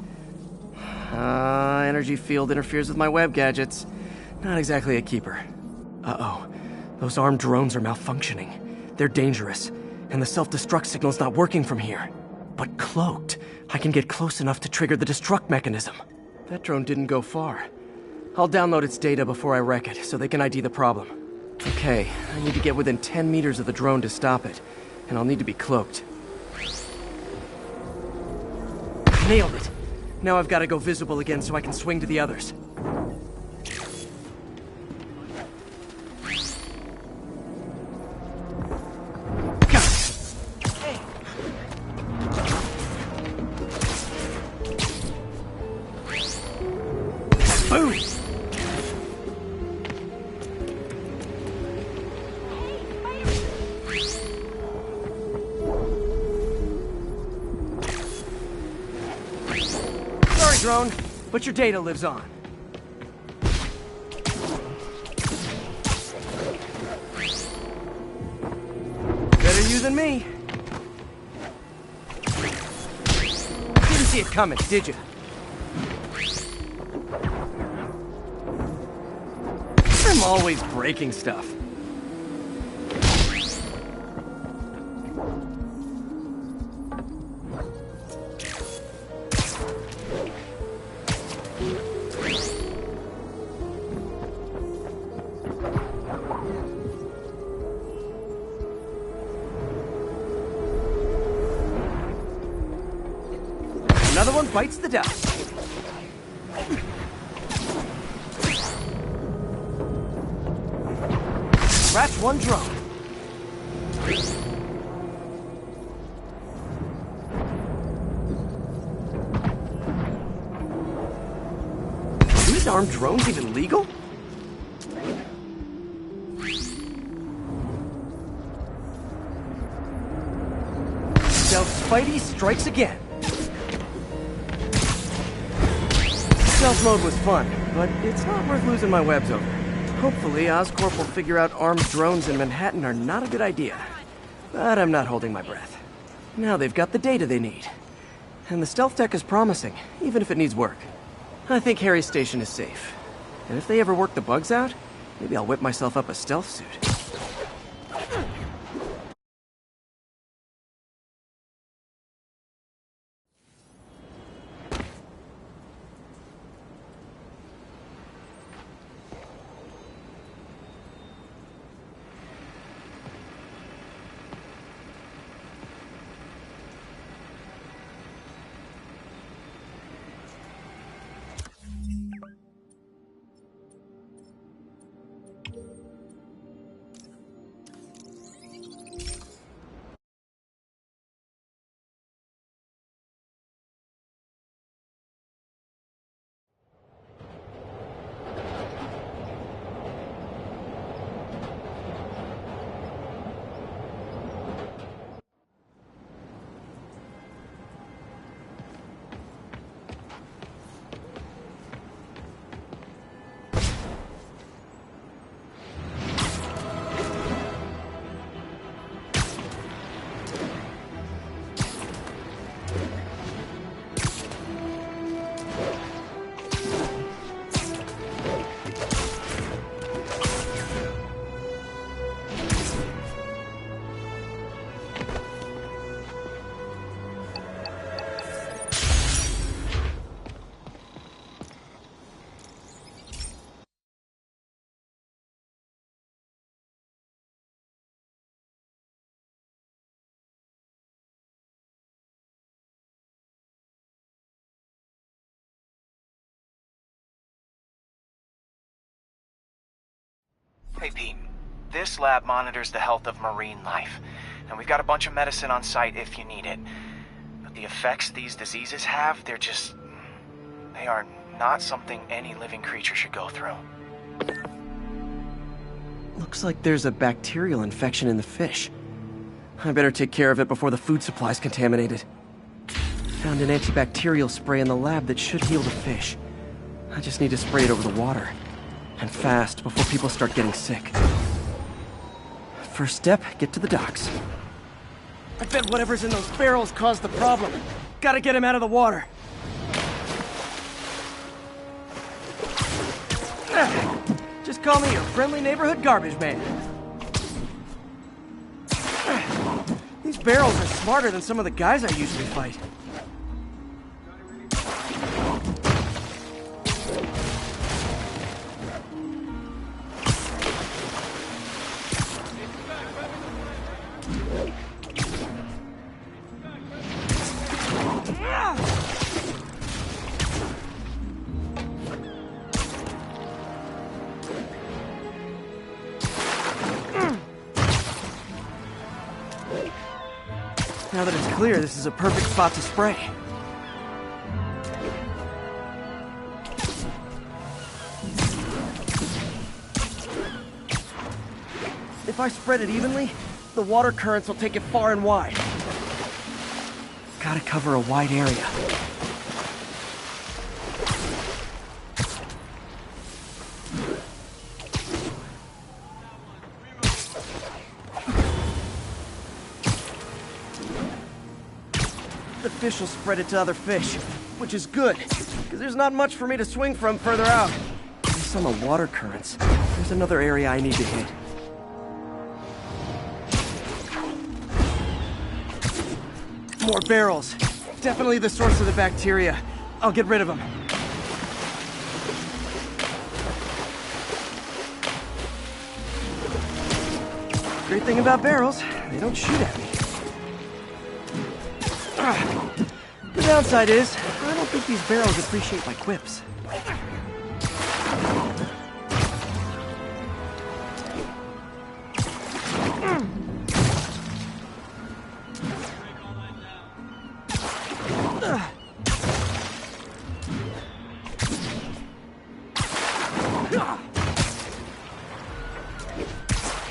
Energy field interferes with my web gadgets. Not exactly a keeper. Uh-oh. Those armed drones are malfunctioning. They're dangerous. And the self-destruct signal's not working from here. But cloaked, I can get close enough to trigger the destruct mechanism. That drone didn't go far. I'll download its data before I wreck it, so they can ID the problem. Okay, I need to get within 10 meters of the drone to stop it. And I'll need to be cloaked. Nailed it! Now I've got to go visible again so I can swing to the others. Drone, but your data lives on. Better you than me. Didn't see it coming, did you? I'm always breaking stuff. Another one bites the dust. Scratch one drone. Are these armed drones even legal? Stealth Spidey strikes again. Stealth mode was fun, but it's not worth losing my webs over. Hopefully, Oscorp will figure out armed drones in Manhattan are not a good idea. But I'm not holding my breath. Now they've got the data they need. And the stealth tech is promising, even if it needs work. I think Harry's station is safe. And if they ever work the bugs out, maybe I'll whip myself up a stealth suit. Hey, Pete. This lab monitors the health of marine life, and we've got a bunch of medicine on site if you need it. But the effects these diseases have, they are not something any living creature should go through. Looks like there's a bacterial infection in the fish. I better take care of it before the food supply's contaminated. Found an antibacterial spray in the lab that should heal the fish. I just need to spray it over the water. And fast, before people start getting sick. First step, get to the docks. I bet whatever's in those barrels caused the problem. Gotta get him out of the water. Just call me your friendly neighborhood garbage man. These barrels are smarter than some of the guys I usually fight. Now that it's clear, this is a perfect spot to spray. If I spread it evenly, the water currents will take it far and wide. Gotta cover a wide area. The fish will spread it to other fish, which is good, because there's not much for me to swing from further out. Based on the water currents, there's another area I need to hit. More barrels. Definitely the source of the bacteria. I'll get rid of them. Great thing about barrels, they don't shoot at me. The downside is, I don't think these barrels appreciate my quips.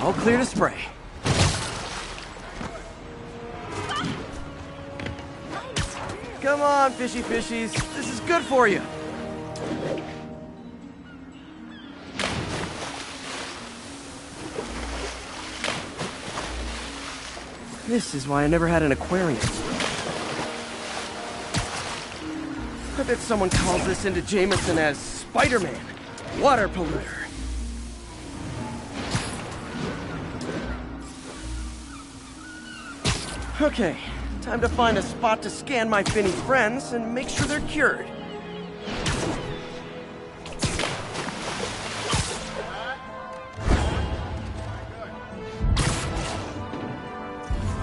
All clear to spray. Come on, fishy fishies. This is good for you. This is why I never had an aquarium. I bet someone calls this into Jameson as Spider-Man, water polluter. Okay, time to find a spot to scan my finny friends and make sure they're cured.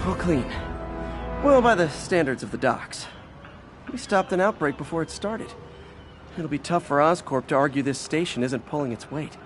All clean. Well, by the standards of the docks. We stopped an outbreak before it started. It'll be tough for Oscorp to argue this station isn't pulling its weight.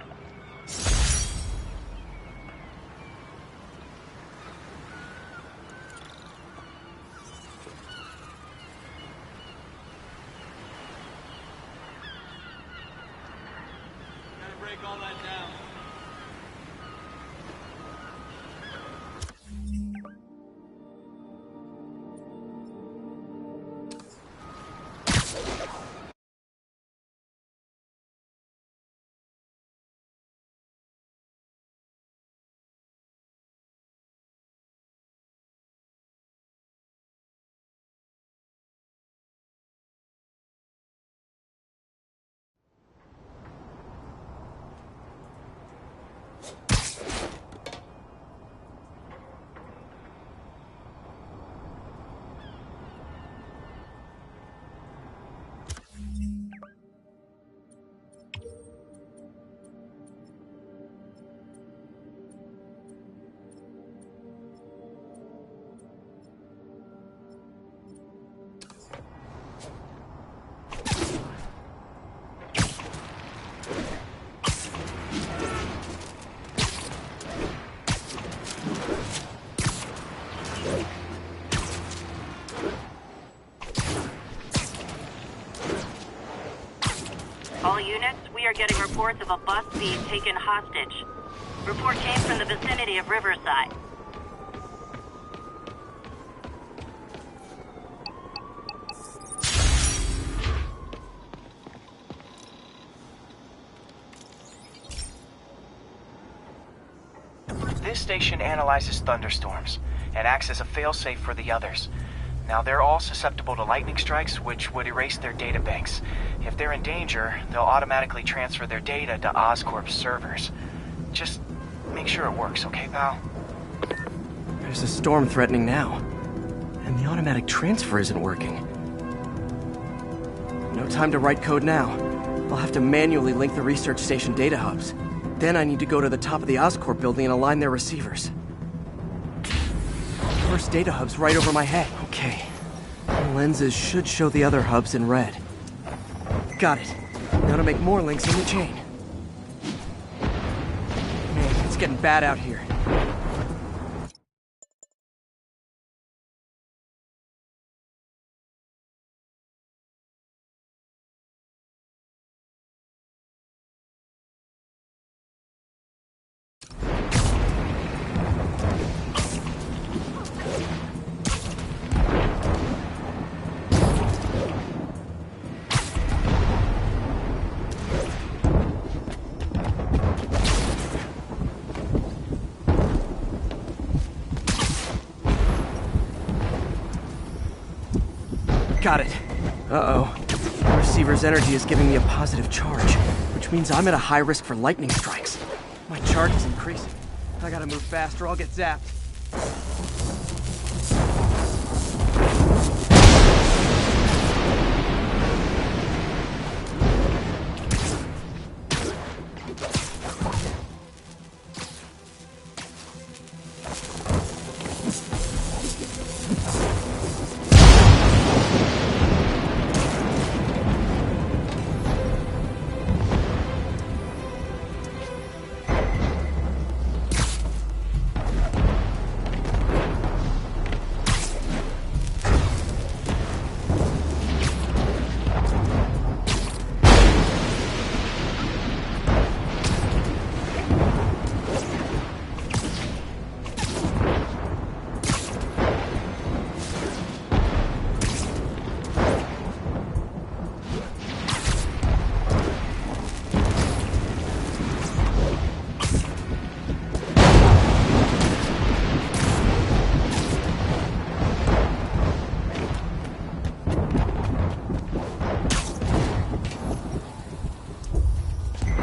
getting reports of a bus being taken hostage. Report came from the vicinity of Riverside. This station analyzes thunderstorms and acts as a failsafe for the others. Now, they're all susceptible to lightning strikes, which would erase their databanks. If they're in danger, they'll automatically transfer their data to Oscorp's servers. Just make sure it works, okay, pal? There's a storm threatening now, and the automatic transfer isn't working. No time to write code now. I'll have to manually link the research station data hubs. Then I need to go to the top of the Oscorp building and align their receivers. First data hub's right over my head. Okay. The lenses should show the other hubs in red. Got it. Now to make more links in the chain. Man, it's getting bad out here. Got it. Uh-oh. The receiver's energy is giving me a positive charge, which means I'm at a high risk for lightning strikes. My charge is increasing. I gotta move fast or I'll get zapped.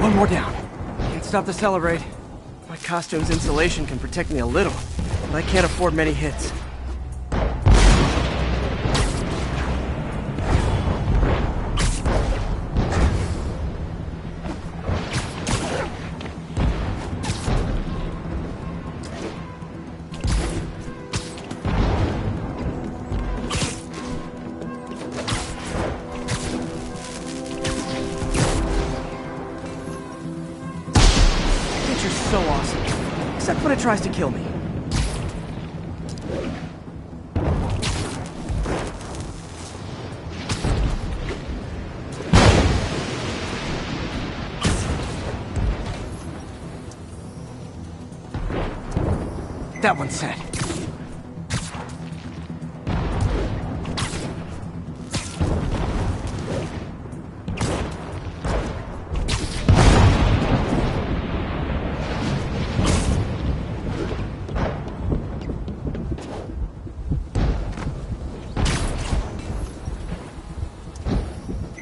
One more down. Can't stop to celebrate. My costume's insulation can protect me a little, but I can't afford many hits. So awesome. Except when it tries to kill me. That one's set.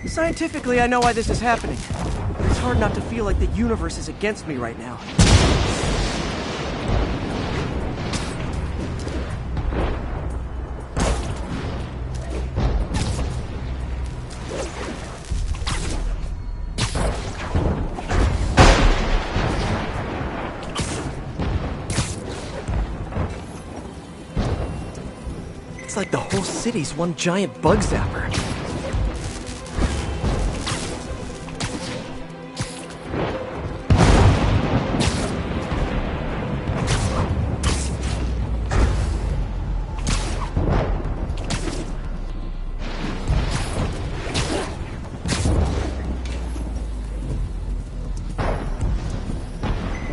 Scientifically, I know why this is happening. But it's hard not to feel like the universe is against me right now. It's like the whole city's one giant bug zapper.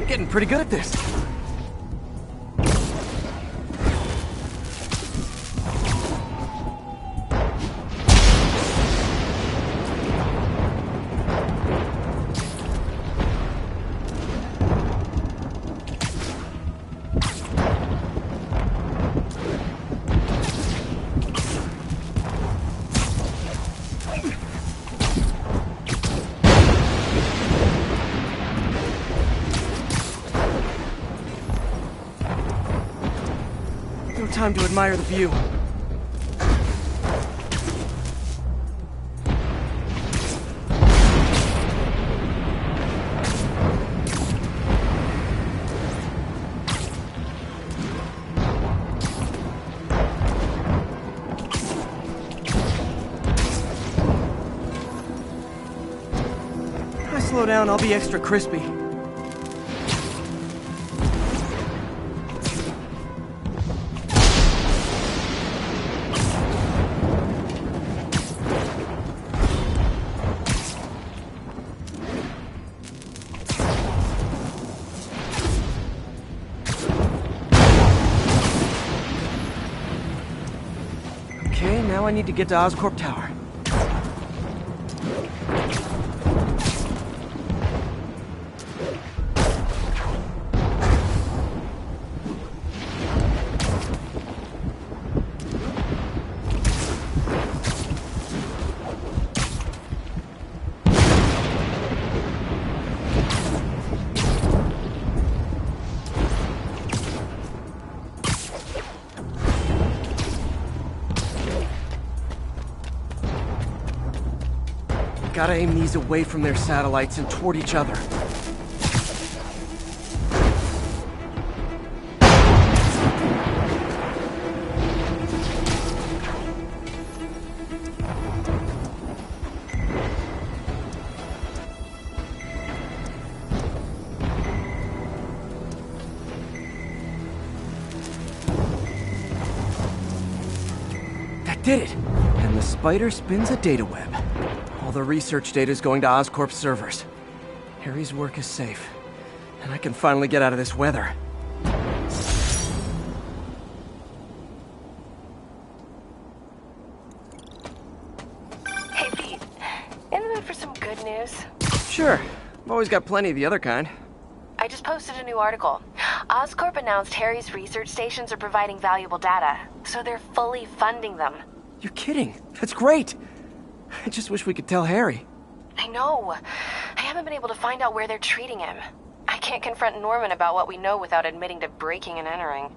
I'm getting pretty good at this. No time to admire the view. If I slow down, I'll be extra crispy. Okay, now I need to get to Oscorp Tower. Gotta aim these away from their satellites and toward each other. That did it! And the spider spins a data web. All the research data is going to Oscorp's servers. Harry's work is safe, and I can finally get out of this weather. Hey, Pete. In the mood for some good news? Sure, I've always got plenty of the other kind. I just posted a new article. Oscorp announced Harry's research stations are providing valuable data, so they're fully funding them. You're kidding. That's great. I just wish we could tell Harry. I know. I haven't been able to find out where they're treating him. I can't confront Norman about what we know without admitting to breaking and entering.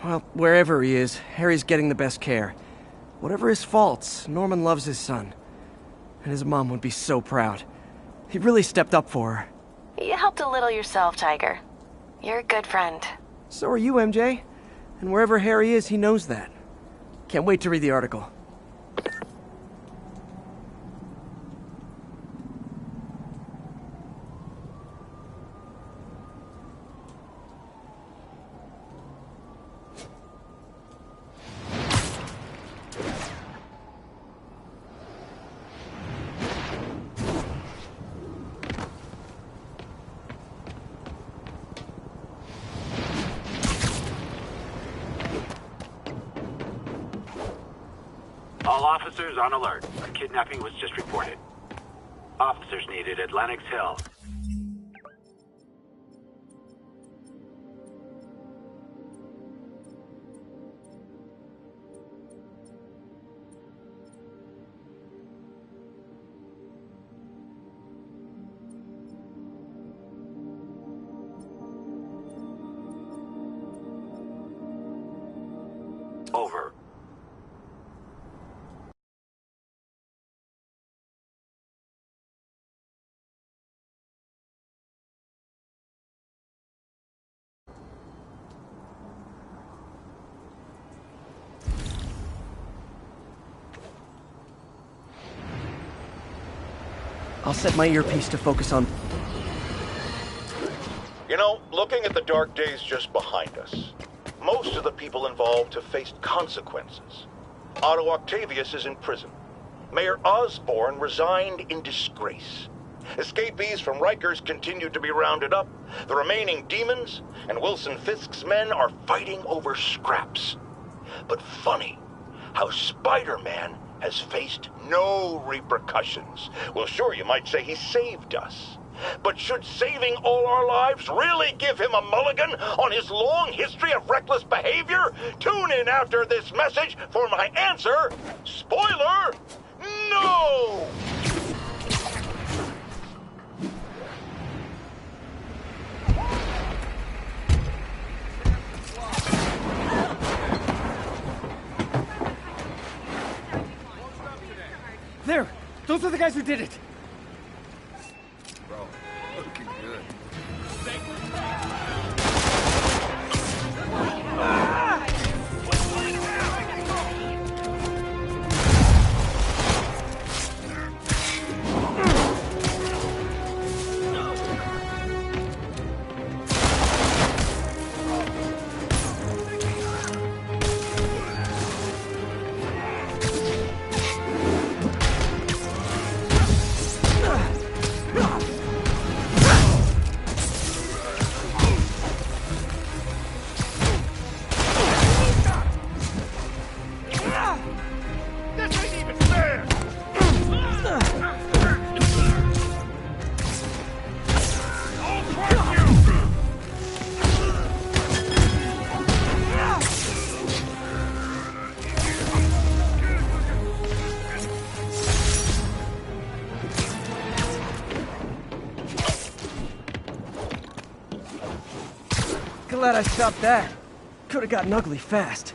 Well, wherever he is, Harry's getting the best care. Whatever his faults, Norman loves his son. And his mom would be so proud. He really stepped up for her. You helped a little yourself, Tiger. You're a good friend. So are you, MJ. And wherever Harry is, he knows that. Can't wait to read the article. All officers on alert. A kidnapping was just reported. Officers needed at Lenox Hill. Over. I'll set my earpiece to focus on... You know, looking at the dark days just behind us, most of the people involved have faced consequences. Otto Octavius is in prison. Mayor Osborn resigned in disgrace. Escapees from Rikers continue to be rounded up. The remaining demons and Wilson Fisk's men are fighting over scraps. But funny how Spider-Man has faced no repercussions. Well, sure, you might say he saved us. But should saving all our lives really give him a mulligan on his long history of reckless behavior? Tune in after this message for my answer. Spoiler, no! There! Those are the guys who did it! Bro, looking good. Glad I stopped that. Could have gotten ugly fast.